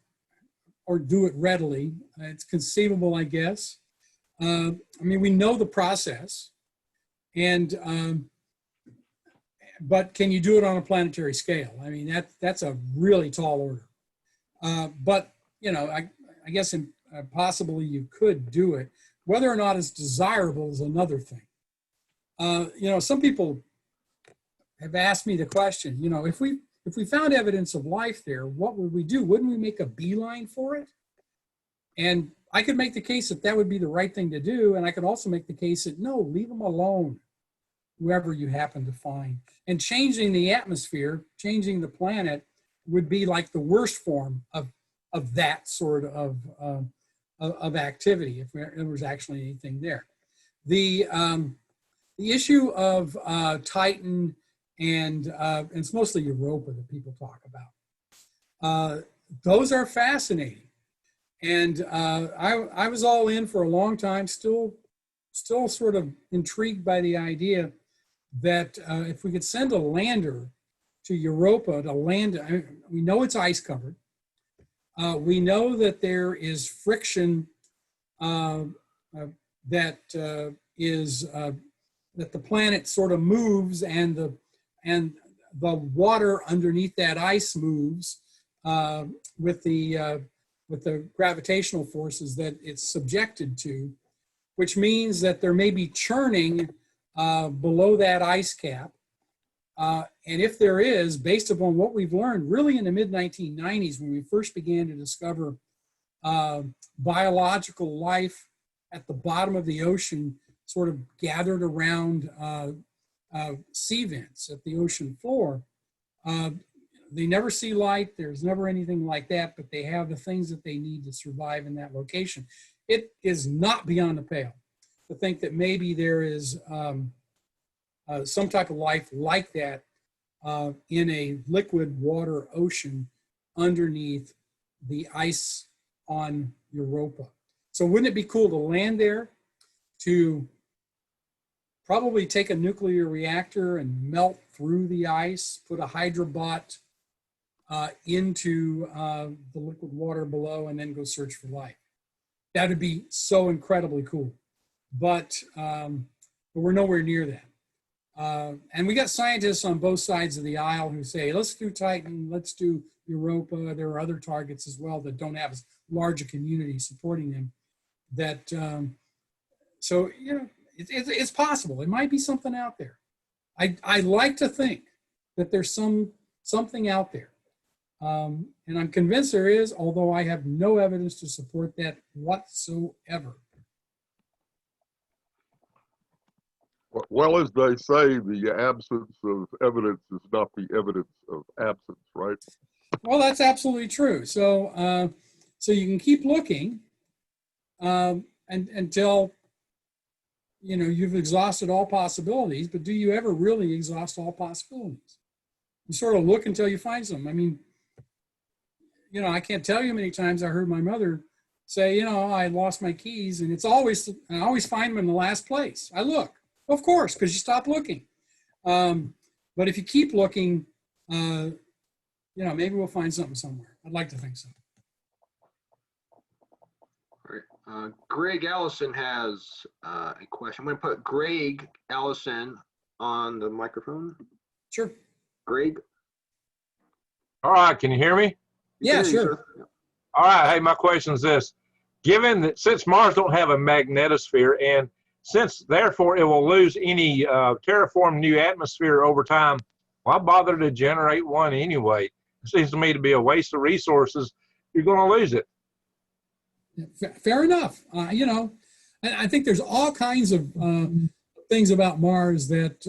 or do it readily. It's conceivable, I guess. I mean, we know the process, and but can you do it on a planetary scale? I mean, that's a really tall order. But you know, I guess possibly you could do it. Whether or not it's desirable is another thing. You know, some people have asked me the question, you know, if we if we found evidence of life there, what would we do? Wouldn't we make a beeline for it? And I could make the case that that would be the right thing to do. And I could also make the case that no, leave them alone, whoever you happen to find. And changing the atmosphere, changing the planet would be like the worst form of that sort of activity, if there was actually anything there. The issue of Titan and it's mostly Europa that people talk about. Those are fascinating. And I was all in for a long time, still sort of intrigued by the idea that if we could send a lander to Europa to land, we know it's ice covered. We know that there is friction that the planet sort of moves, and the water underneath that ice moves with the gravitational forces that it's subjected to, which means that there may be churning below that ice cap. And if there is, based upon what we've learned really in the mid-1990s, when we first began to discover biological life at the bottom of the ocean, sort of gathered around sea vents at the ocean floor. They never see light, there's never anything like that, but they have the things that they need to survive in that location. It is not beyond the pale to think that maybe there is some type of life like that in a liquid water ocean underneath the ice on Europa. So wouldn't it be cool to land there, to probably take a nuclear reactor and melt through the ice, put a hydrobot into the liquid water below, and then go search for life? That would be so incredibly cool. But we're nowhere near that. And we got scientists on both sides of the aisle who say, let's do Titan, let's do Europa. There are other targets as well that don't have as large a community supporting them. That, so, you know, it's possible. It might be something out there. I like to think that there's something out there. And I'm convinced there is, although I have no evidence to support that whatsoever. Well, as they say, the absence of evidence is not the evidence of absence, right? Well, that's absolutely true. So, so you can keep looking until you've exhausted all possibilities. But do you ever really exhaust all possibilities? You sort of look until you find some. I mean, I can't tell you how many times I heard my mother say, I lost my keys, and I always find them in the last place. I look. Of course, because you stop looking. But if you keep looking, maybe we'll find something somewhere. I'd like to think so. All right. Greg Allison has a question. I'm going to put Greg Allison on the microphone. Sure. Greg? All right, can you hear me? Yeah, sure. All right, hey, my question is this. Given that since Mars don't have a magnetosphere, and since therefore it will lose any terraformed new atmosphere over time, why bother to generate one anyway? It seems to me to be a waste of resources. You're going to lose it. Fair enough. I think there's all kinds of things about Mars that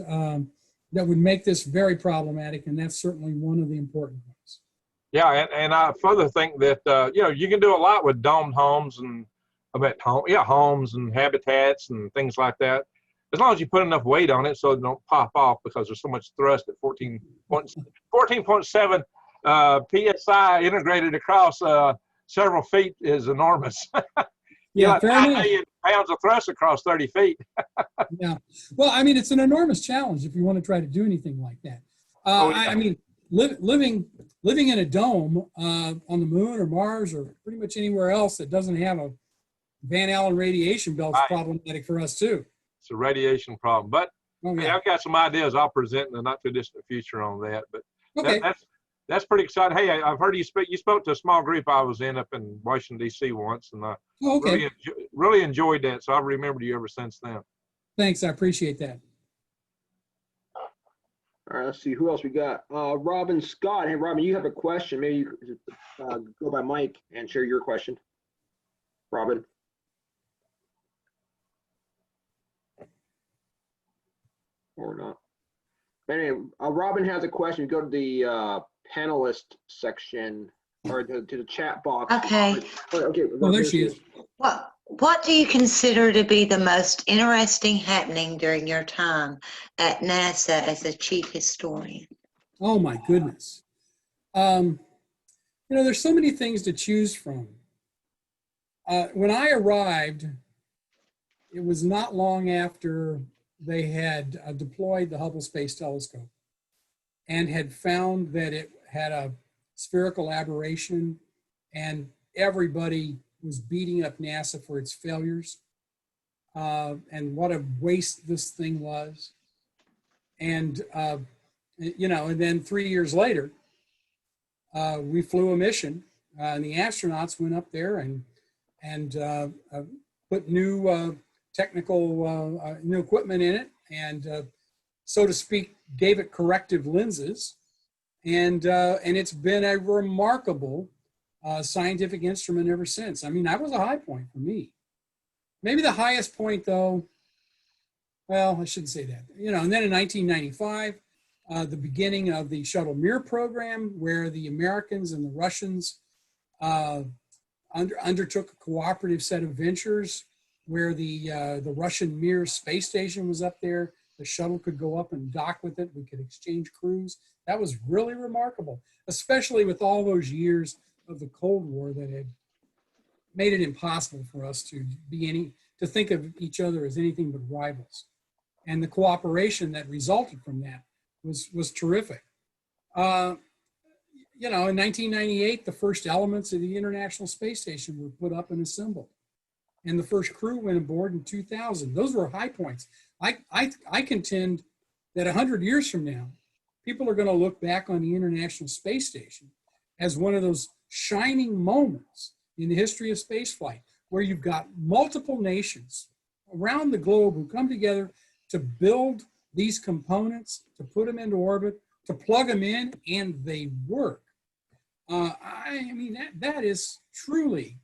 would make this very problematic, and that's certainly one of the important ones. Yeah, and I further think that you can do a lot with domed homes and homes and habitats and things like that, as long as you put enough weight on it so it don't pop off, because there's so much thrust at 14.7 psi integrated across several feet is enormous. Yeah, fair enough. 9 million pounds of thrust across 30 feet. Yeah. Well, I mean, it's an enormous challenge if you want to try to do anything like that. I mean, living in a dome on the moon or Mars or pretty much anywhere else that doesn't have a Van Allen radiation belt is problematic for us too. It's a radiation problem, but hey, I've got some ideas I'll present in the not too distant future on that. But okay. That's pretty exciting. Hey, I've heard you speak. You spoke to a small group I was in up in Washington D.C. once, and I really enjoyed that. So I've remembered you ever since then. Thanks, I appreciate that. All right, let's see who else we got. Robin Scott. Hey, Robin, you have a question. Maybe you could go by Mike and share your question. Robin. Or not. Anyway, Robin has a question. Go to the panelist section or to the chat box. Okay. Okay. Oh, there she is. What do you consider to be the most interesting happening during your time at NASA as a chief historian? Oh my goodness. You know, there's so many things to choose from. When I arrived, it was not long after they had deployed the Hubble Space Telescope and had found that it had a spherical aberration, and everybody was beating up NASA for its failures and what a waste this thing was. And, you know, and then 3 years later, we flew a mission and the astronauts went up there and put new technical, new equipment in it and, so to speak, gave it corrective lenses. And it's been a remarkable scientific instrument ever since. I mean, that was a high point for me. Maybe the highest point, though, well, I shouldn't say that. You know, and then in 1995, the beginning of the Shuttle Mir program, where the Americans and the Russians undertook a cooperative set of ventures, where the Russian Mir space station was up there. The shuttle could go up and dock with it. We could exchange crews. That was really remarkable, especially with all those years of the Cold War that had made it impossible for us to think of each other as anything but rivals. And the cooperation that resulted from that was terrific. You know, in 1998, the first elements of the International Space Station were put up and assembled. And the first crew went aboard in 2000. Those were high points. I contend that 100 years from now, people are going to look back on the International Space Station as one of those shining moments in the history of spaceflight, where you've got multiple nations around the globe who come together to build these components, to put them into orbit, to plug them in, and they work. I mean, that is truly,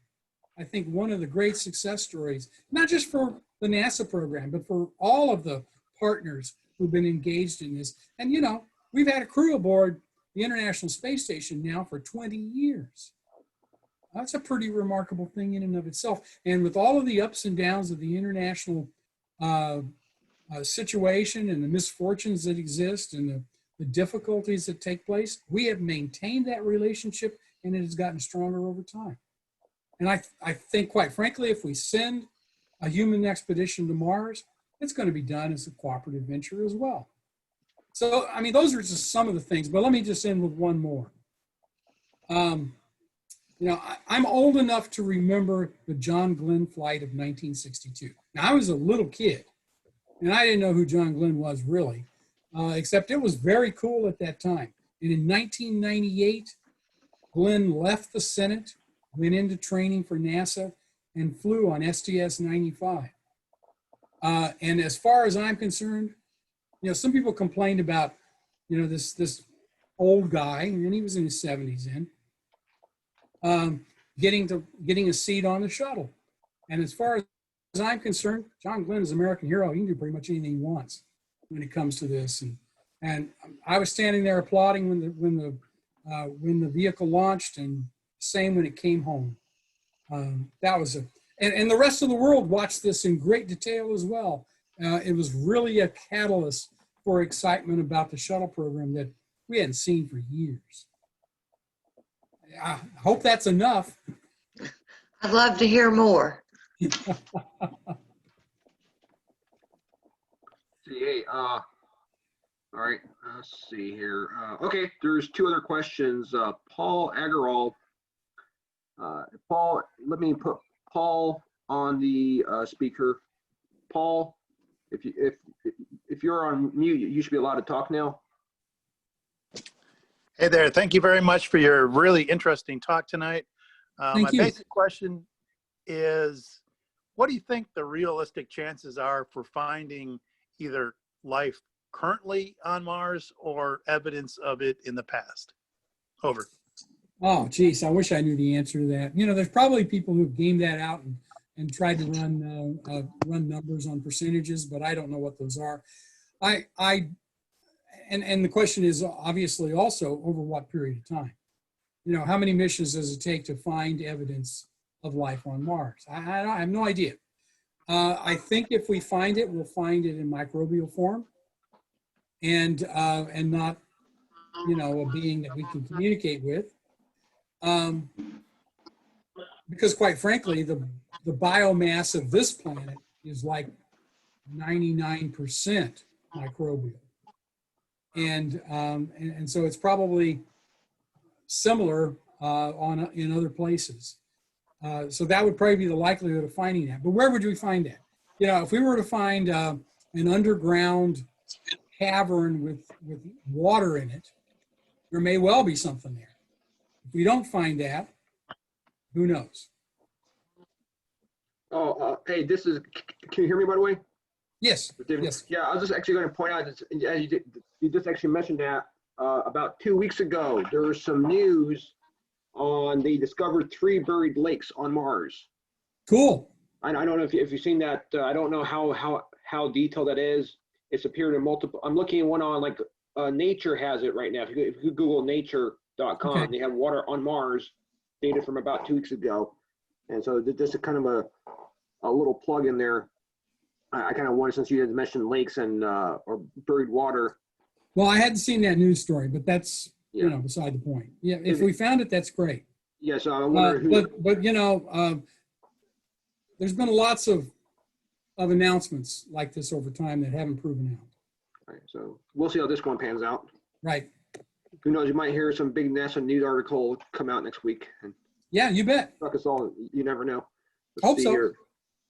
I think, one of the great success stories, not just for the NASA program, but for all of the partners who've been engaged in this. And, you know, we've had a crew aboard the International Space Station now for 20 years. That's a pretty remarkable thing in and of itself. And with all of the ups and downs of the international situation and the misfortunes that exist and the difficulties that take place, we have maintained that relationship, and it has gotten stronger over time. And I think, quite frankly, if we send a human expedition to Mars, it's going to be done as a cooperative venture as well. So, I mean, those are just some of the things, but let me just end with one more. You know, I'm old enough to remember the John Glenn flight of 1962. Now, I was a little kid, and I didn't know who John Glenn was really, except it was very cool at that time. And in 1998, Glenn left the Senate, went into training for NASA, and flew on STS-95. And as far as I'm concerned, you know, some people complained about, you know, this old guy, and he was in his 70s then, getting a seat on the shuttle. And as far as I'm concerned, John Glenn is an American hero. He can do pretty much anything he wants when it comes to this. And I was standing there applauding when the vehicle launched, and same when it came home. That was and the rest of the world watched this in great detail as well. It was really a catalyst for excitement about the shuttle program that we hadn't seen for years. I hope that's enough. I'd love to hear more. Hey, all right, let's see here. Okay, there's two other questions. Paul Agarwal. Paul, let me put Paul on the speaker. Paul, if you're on mute, you should be allowed to talk now. Hey there, thank you very much for your really interesting talk tonight. My basic question is, what do you think the realistic chances are for finding either life currently on Mars or evidence of it in the past? Over. Oh, geez, I wish I knew the answer to that. You know, there's probably people who've gamed that out and tried to run numbers on percentages, but I don't know what those are. And the question is obviously also over what period of time. You know, how many missions does it take to find evidence of life on Mars? I have no idea. I think if we find it, we'll find it in microbial form, and not, you know, a being that we can communicate with. Because quite frankly, the biomass of this planet is like 99% microbial. And so it's probably similar in other places. So that would probably be the likelihood of finding that. But where would we find that? You know, if we were to find an underground cavern with water in it, there may well be something there. If we don't find that, who knows? Oh, hey, can you hear me, by the way? Yes. Yes. Yeah, I was just actually going to point out, you just actually mentioned that about 2 weeks ago, there was some news on they discovered 3 buried lakes on Mars. Cool. I don't know if you've seen that. I don't know how detailed that is. It's appeared in multiple. I'm looking at one on like Nature has it right now. If you Google nature.com, okay. They have water on Mars data from about 2 weeks ago. And so this is kind of a little plug in there. I kind of wanted, since you had mentioned lakes and or buried water. Well, I hadn't seen that news story, but that's you know beside the point. Yeah, if we found it, that's great. Yeah, so I wonder but you know, there's been lots of announcements like this over time that haven't proven out. All right, so we'll see how this one pans out. Right. Who knows? You might hear some big NASA news article come out next week. And yeah, you bet. Fuck us all. You never know. Hope so. Here.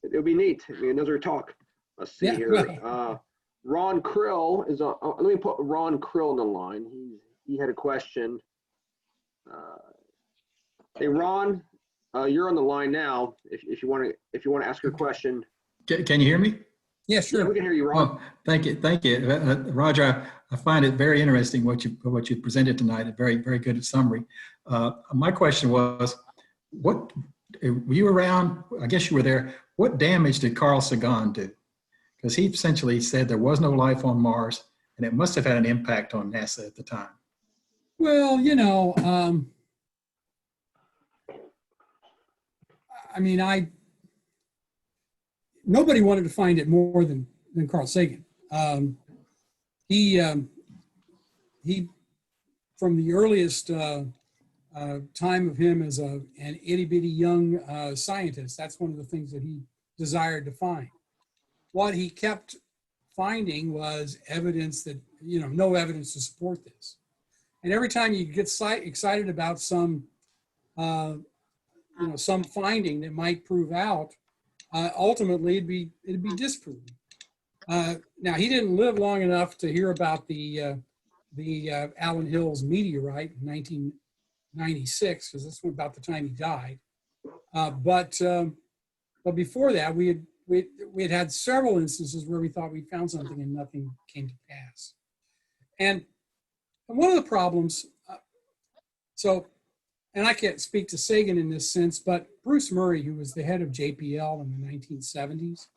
It'll be neat. It'll be another talk. Let's see here. Ron Krill is on. Let me put Ron Krill on the line. He had a question. Hey, Ron, you're on the line now. If you want to ask your question. Can you hear me? Yeah, sure. Yeah, we can hear you, Ron. Oh, thank you. Roger, I find it very interesting what you presented tonight. A very, very good summary. My question was, what were you around? I guess you were there. What damage did Carl Sagan do? Because he essentially said there was no life on Mars, and it must have had an impact on NASA at the time. Well, you know, I mean, nobody wanted to find it more than Carl Sagan. He from the earliest time of him as an itty bitty young scientist, that's one of the things that he desired to find. What he kept finding was evidence that, you know, no evidence to support this. And every time you get excited about some, you know, some finding that might prove out, ultimately it'd be disproven. Now, he didn't live long enough to hear about the Allen Hills meteorite in 1996, because that's about the time he died. But before that, we had several instances where we thought we found something and nothing came to pass. And one of the problems, and I can't speak to Sagan in this sense, but Bruce Murray, who was the head of JPL in the 1970s,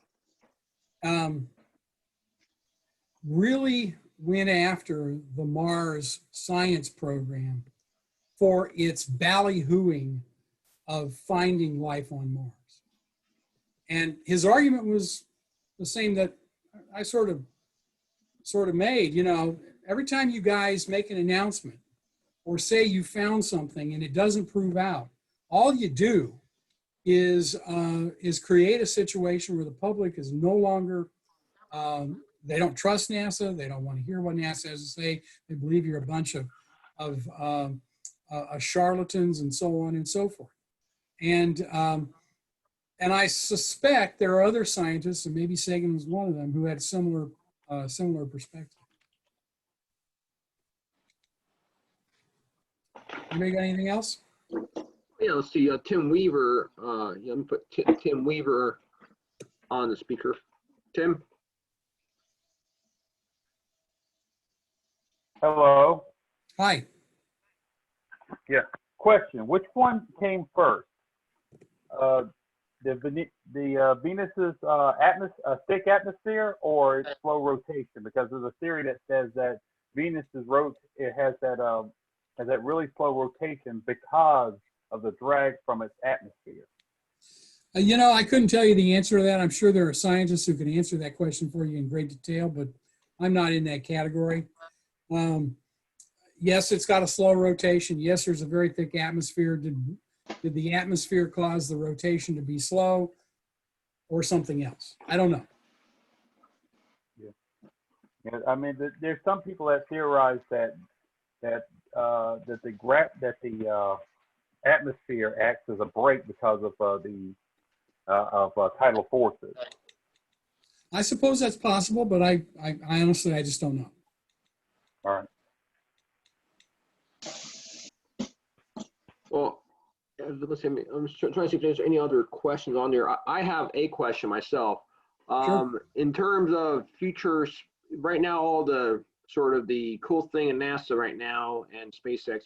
really went after the Mars science program for its ballyhooing of finding life on Mars. And his argument was the same that I sort of made. You know, every time you guys make an announcement or say you found something and it doesn't prove out, all you do is create a situation where the public is no longer, they don't trust NASA, they don't want to hear what NASA has to say, they believe you're a bunch of charlatans and so on and so forth. And I suspect there are other scientists, and maybe Sagan was one of them, who had similar perspective. Anybody got anything else? Yeah, let's see. Tim Weaver. Let me put Tim Weaver on the speaker. Tim. Hello. Hi. Yeah. Question: which one came first? The Venus's thick atmosphere or its slow rotation? Because there's a theory that says that Venus's it has that really slow rotation because of the drag from its atmosphere. You know, I couldn't tell you the answer to that. I'm sure there are scientists who can answer that question for you in great detail, but I'm not in that category. Yes, it's got a slow rotation. Yes, there's a very thick atmosphere. Did the atmosphere cause the rotation to be slow or something else? I don't know. Yeah, I mean, there's some people that theorize that the atmosphere acts as a brake because of tidal forces. I suppose that's possible, but I honestly, I just don't know. All right. Well, let's see, I'm trying to see if there's any other questions on there. I have a question myself. Sure. In terms of futures, right now, all the sort of the cool thing in NASA right now and SpaceX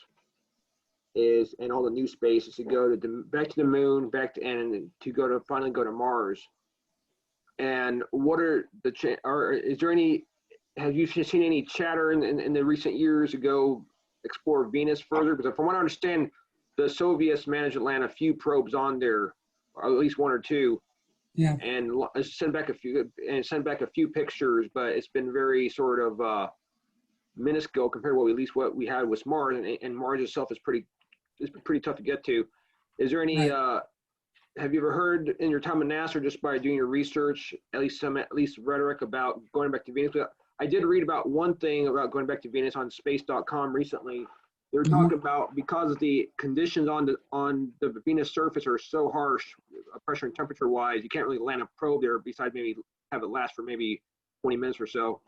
is, and all the new space is to go to back to the moon, and to finally go to Mars. And what are is there any? Have you seen any chatter in the recent years to go explore Venus further? Because from what I understand, the Soviets managed to land a few probes on there, or at least one or two. Yeah. And send back a few pictures, but it's been very sort of minuscule compared to what we had with Mars, and Mars itself is pretty tough to get to. Is there any? Right. Have you ever heard in your time at NASA, or just by doing your research, at least rhetoric about going back to Venus? I did read about one thing about going back to Venus on space.com recently. They were talking about, because the conditions on the Venus surface are so harsh, pressure and temperature wise, you can't really land a probe there besides maybe have it last for maybe 20 minutes or so.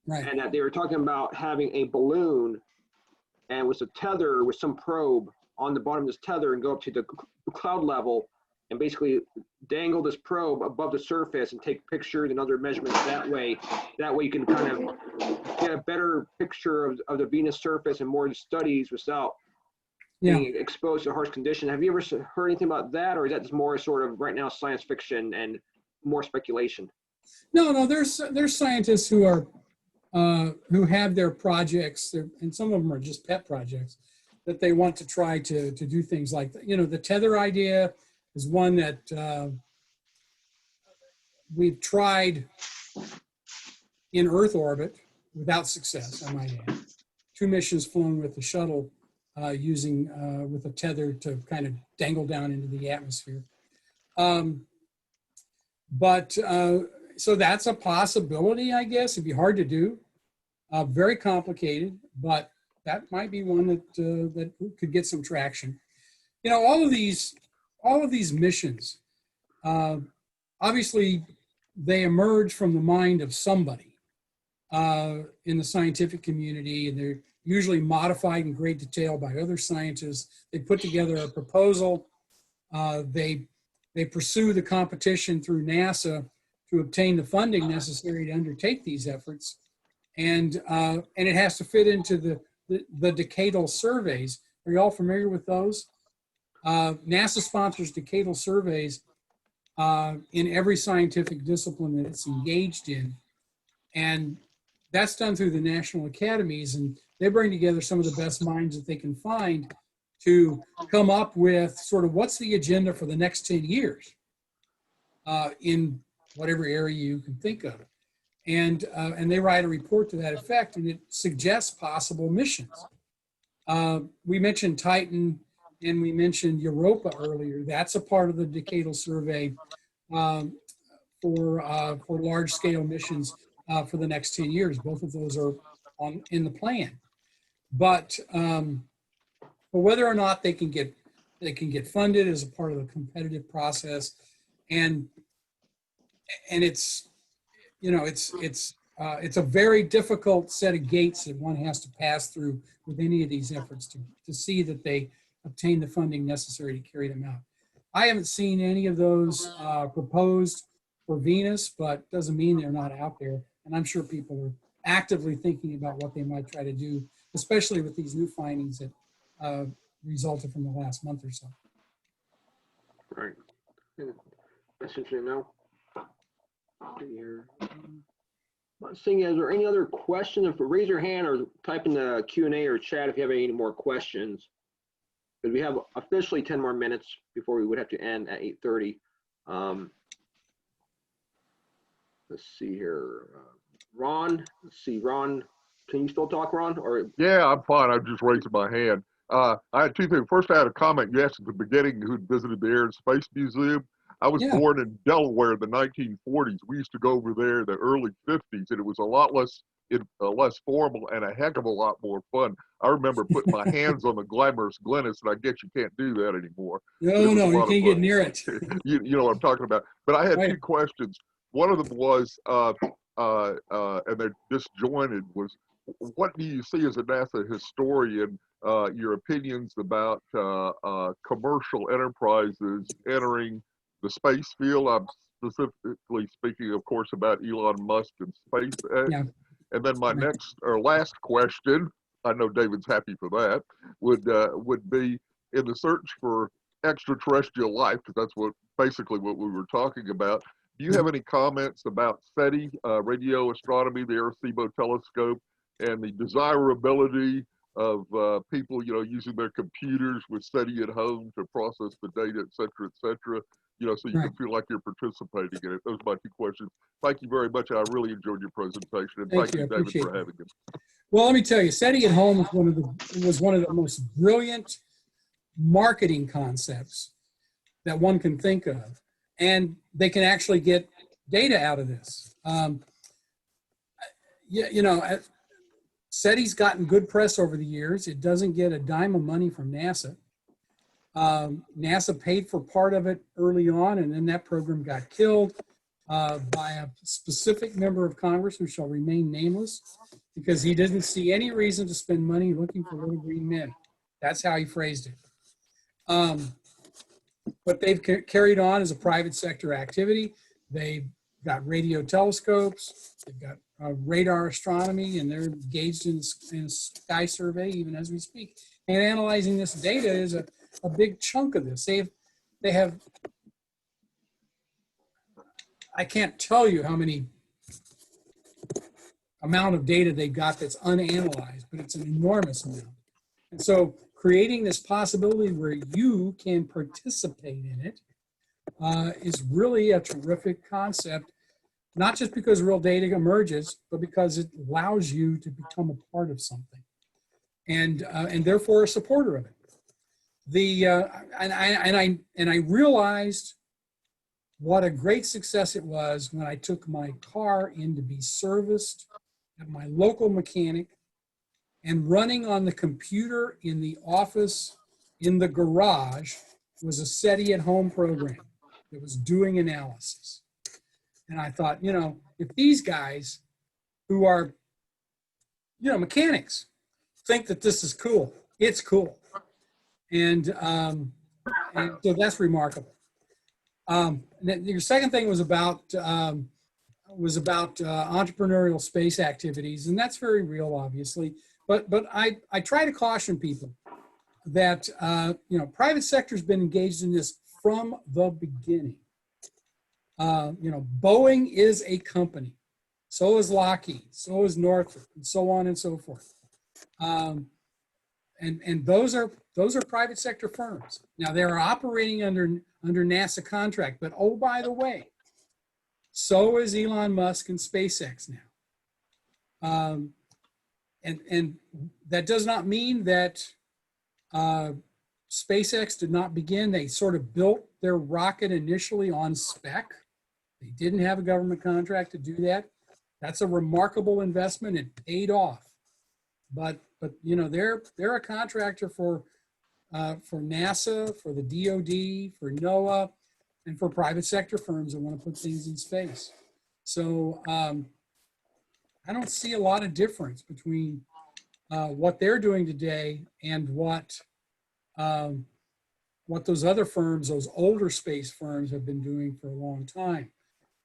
Right. And that they were talking about having a balloon and with a tether with some probe on the bottom of this tether and go up to the cloud level and basically dangle this probe above the surface and take pictures and other measurements that way. That way you can kind of get a better picture of the Venus surface and more studies without being exposed to harsh conditions. Have you ever heard anything about that, or is that just more sort of right now science fiction and more speculation? No, there's scientists who are who have their projects, and some of them are just pet projects, that they want to try to do things like that. You know, the tether idea is one that we've tried in Earth orbit without success, I might add. 2 missions flown with the shuttle using with a tether to kind of dangle down into the atmosphere. So that's a possibility, I guess. It'd be hard to do, very complicated, but that might be one that could get some traction. You know, all of these missions, obviously, they emerge from the mind of somebody in the scientific community, and they're usually modified in great detail by other scientists. They put together a proposal. They pursue the competition through NASA to obtain the funding necessary to undertake these efforts, and it has to fit into the decadal surveys. Are you all familiar with those? NASA sponsors decadal surveys in every scientific discipline that it's engaged in, and that's done through the national academies, and they bring together some of the best minds that they can find to come up with sort of what's the agenda for the next 10 years in whatever area you can think of. And they write a report to that effect, and it suggests possible missions. We mentioned Titan and we mentioned Europa earlier. That's a part of the decadal survey for large-scale missions for the next 10 years. Both of those are in the plan. But whether or not they can get funded as a part of the competitive process, and it's, you know, it's a very difficult set of gates that one has to pass through with any of these efforts to see that they obtain the funding necessary to carry them out. I haven't seen any of those proposed for Venus, but doesn't mean they're not out there. And I'm sure people actively thinking about what they might try to do, especially with these new findings that resulted from the last month or so. Right. That's interesting to know. Here. Seeing, is there any other questions? If raise your hand or type in the Q&A or chat if you have any more questions. Because we have officially 10 more minutes before we would have to end at 8:30. Let's see here. Ron, let's see, Ron, can you still talk, Ron? Or Yeah, I'm fine. I'm just raising my hand. I had two things. First, I had a comment you asked at the beginning who visited the Air and Space Museum. I was born in Delaware in the 1940s. We used to go over there in the early 50s, and it was a lot less formal and a heck of a lot more fun. I remember putting my hands on the glamorous Glennis, and I guess you can't do that anymore. No, you can't get near it. you know what I'm talking about. But I had two questions. One of them was, and they're disjointed, was what do you see as a NASA historian, your opinions about commercial enterprises entering the space field? I'm specifically speaking, of course, about Elon Musk and SpaceX. Yeah. And then my next or last question, I know David's happy for that, would be in the search for extraterrestrial life, because that's basically what we were talking about. Do you have any comments about SETI, radio astronomy, the Arecibo telescope, and the desirability of people, using their computers with SETI at home to process the data, et cetera, so you can feel like you're participating in it? Those are my two questions. Thank you very much. I really enjoyed your presentation, and thank you, David, for having me. Well, let me tell you, SETI at home was one of the most brilliant marketing concepts that one can think of, and they can actually get data out of this. SETI's gotten good press over the years. It doesn't get a dime of money from NASA. NASA paid for part of it early on, and then that program got killed by a specific member of Congress who shall remain nameless, because he didn't see any reason to spend money looking for little green men. That's how he phrased it. But they've carried on as a private sector activity. They've got radio telescopes, they've got radar astronomy, and they're engaged in sky survey even as we speak. And analyzing this data is a big chunk of this. They have, I can't tell you how many amount of data they've got that's unanalyzed, but it's an enormous amount. And so creating this possibility where you can participate in it is really a terrific concept, not just because real data emerges, but because it allows you to become a part of something, and therefore a supporter of it. And I realized what a great success it was when I took my car in to be serviced at my local mechanic, and running on the computer in the office in the garage was a SETI at home program that was doing analysis. And I thought, if these guys who are, mechanics think that this is cool, it's cool. And so that's remarkable. Your second thing was about entrepreneurial space activities, and that's very real, obviously. But I try to caution people that private sector's been engaged in this from the beginning. Boeing is a company, so is Lockheed, so is Northrop, and so on and so forth. And those are private sector firms. Now they're operating under NASA contract, but oh, by the way, so is Elon Musk and SpaceX now. And that does not mean that SpaceX did not begin. They sort of built their rocket initially on spec. They didn't have a government contract to do that. That's a remarkable investment. It paid off. But they're a contractor for NASA, for the DoD, for NOAA, and for private sector firms that want to put things in space. So I don't see a lot of difference between what they're doing today and what those other firms, those older space firms, have been doing for a long time,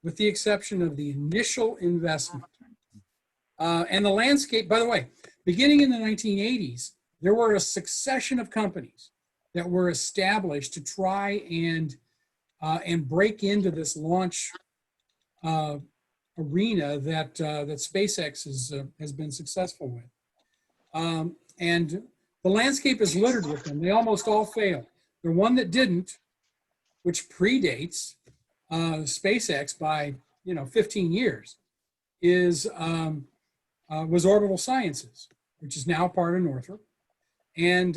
with the exception of the initial investment. And the landscape, by the way, beginning in the 1980s, there were a succession of companies that were established to try and break into this launch arena that SpaceX has been successful with. And the landscape is littered with them. They almost all failed. The one that didn't, which predates SpaceX by 15 years, was Orbital Sciences, which is now part of Northrop, and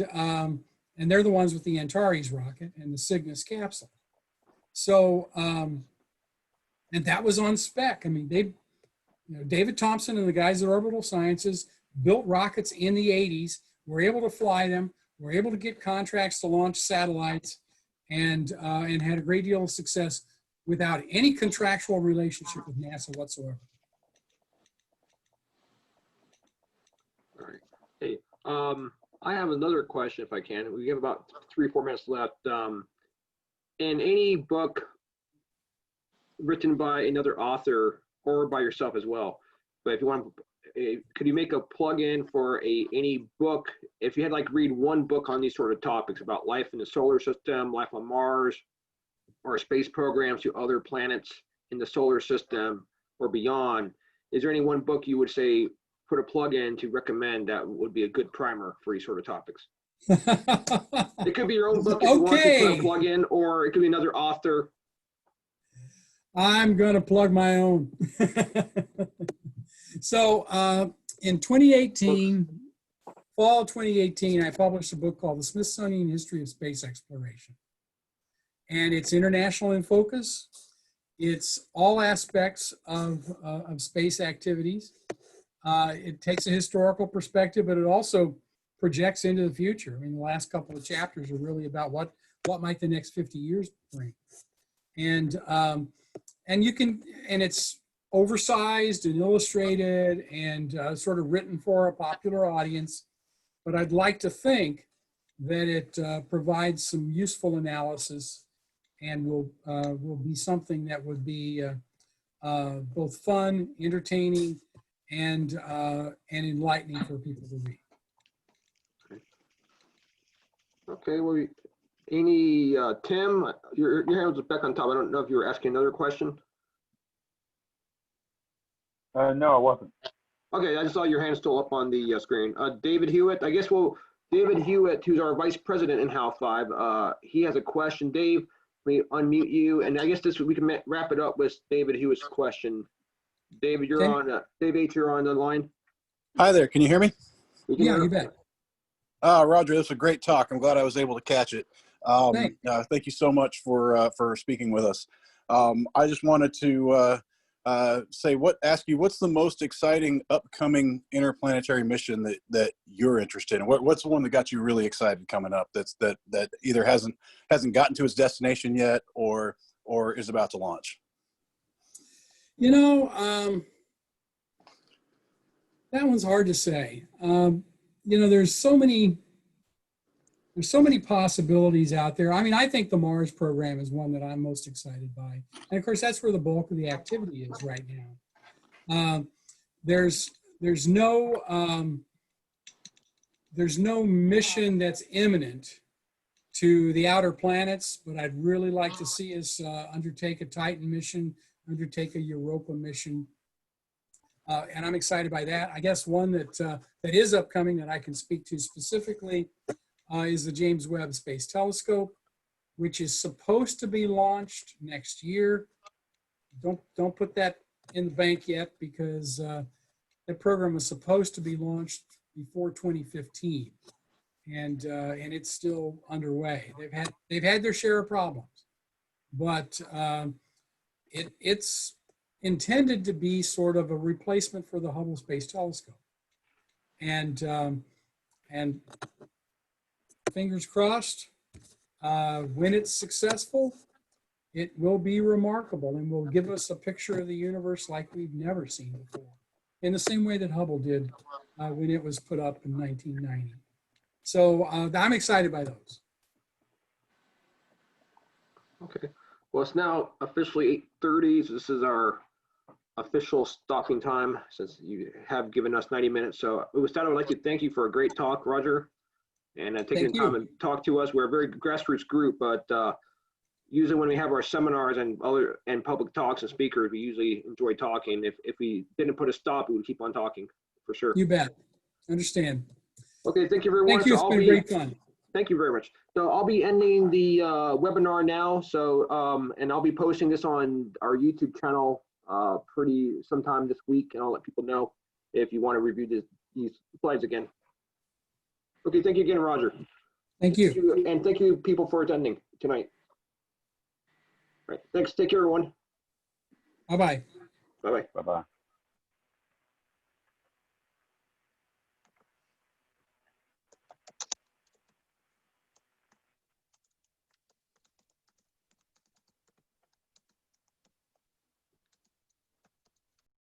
they're the ones with the Antares rocket and the Cygnus capsule. So and that was on spec. I mean, David Thompson and the guys at Orbital Sciences built rockets in the 80s, were able to fly them, were able to get contracts to launch satellites, and had a great deal of success without any contractual relationship with NASA whatsoever. All right. Hey, I have another question if I can. We have about 3 or 4 minutes left. In any book written by another author or by yourself as well, but if you want, could you make a plug-in for any book, if you had like read one book on these sort of topics about life in the solar system, life on Mars, or space programs to other planets in the solar system or beyond, is there any one book you would say put a plug in to recommend that would be a good primer for these sort of topics? It could be your own book if you want to put a plug in, or it could be another author. I'm going to plug my own. So in 2018, fall 2018, I published a book called The Smithsonian History of Space Exploration. And it's international in focus. It's all aspects of space activities. It takes a historical perspective, but it also projects into the future. I mean, the last couple of chapters are really about what might the next 50 years bring. And you can, and it's oversized and illustrated and sort of written for a popular audience. But I'd like to think that it provides some useful analysis and will be something that would be both fun, entertaining, and enlightening for people to read. Okay, well, Tim, your hand was back on top. I don't know if you were asking another question. No, I wasn't. Okay, I just saw your hand still up on the screen. David Hewitt, I guess David Hewitt, who's our vice president in HAL5, he has a question. Dave, let me unmute you, and I guess we can wrap it up with David Hewitt's question. David, you're on. Dave H, you're on the line. Hi there. Can you hear me? Yeah, you bet. Roger, this was a great talk. I'm glad I was able to catch it. Thank you so much for speaking with us. I just wanted to ask you, what's the most exciting upcoming interplanetary mission that you're interested in? What's the one that got you really excited coming up that either hasn't gotten to its destination yet or is about to launch? You know, that one's hard to say. There's so many possibilities out there. I mean, I think the Mars program is one that I'm most excited by. And of course, that's where the bulk of the activity is right now. There's no mission that's imminent to the outer planets, but I'd really like to see us undertake a Titan mission, undertake a Europa mission. And I'm excited by that. I guess one that is upcoming that I can speak to specifically is the James Webb Space Telescope, which is supposed to be launched next year. Don't put that in the bank yet, because that program was supposed to be launched before 2015, and it's still underway. They've had their share of problems, but it's intended to be sort of a replacement for the Hubble Space Telescope, and fingers crossed, when it's successful, it will be remarkable and will give us a picture of the universe like we've never seen before, in the same way that Hubble did when it was put up in 1990. So I'm excited by those. Okay. Well, it's now officially 8:30, so this is our official stopping time since you have given us 90 minutes. So with that, I would like to thank you for a great talk, Roger, and taking the time and talk to us. We're a very grassroots group, but usually when we have our seminars and public talks and speakers, we usually enjoy talking. If we didn't put a stop, we would keep on talking for sure. You bet. Understand. Okay, thank you everyone. Thank you. It's been great fun. Thank you very much. So I'll be ending the webinar now. So and I'll be posting this on our YouTube channel sometime this week, and I'll let people know if you want to review these slides again. Okay, thank you again, Roger. Thank you. And thank you people for attending tonight. All right, thanks. Take care, everyone. Bye-bye. Bye-bye. Bye-bye.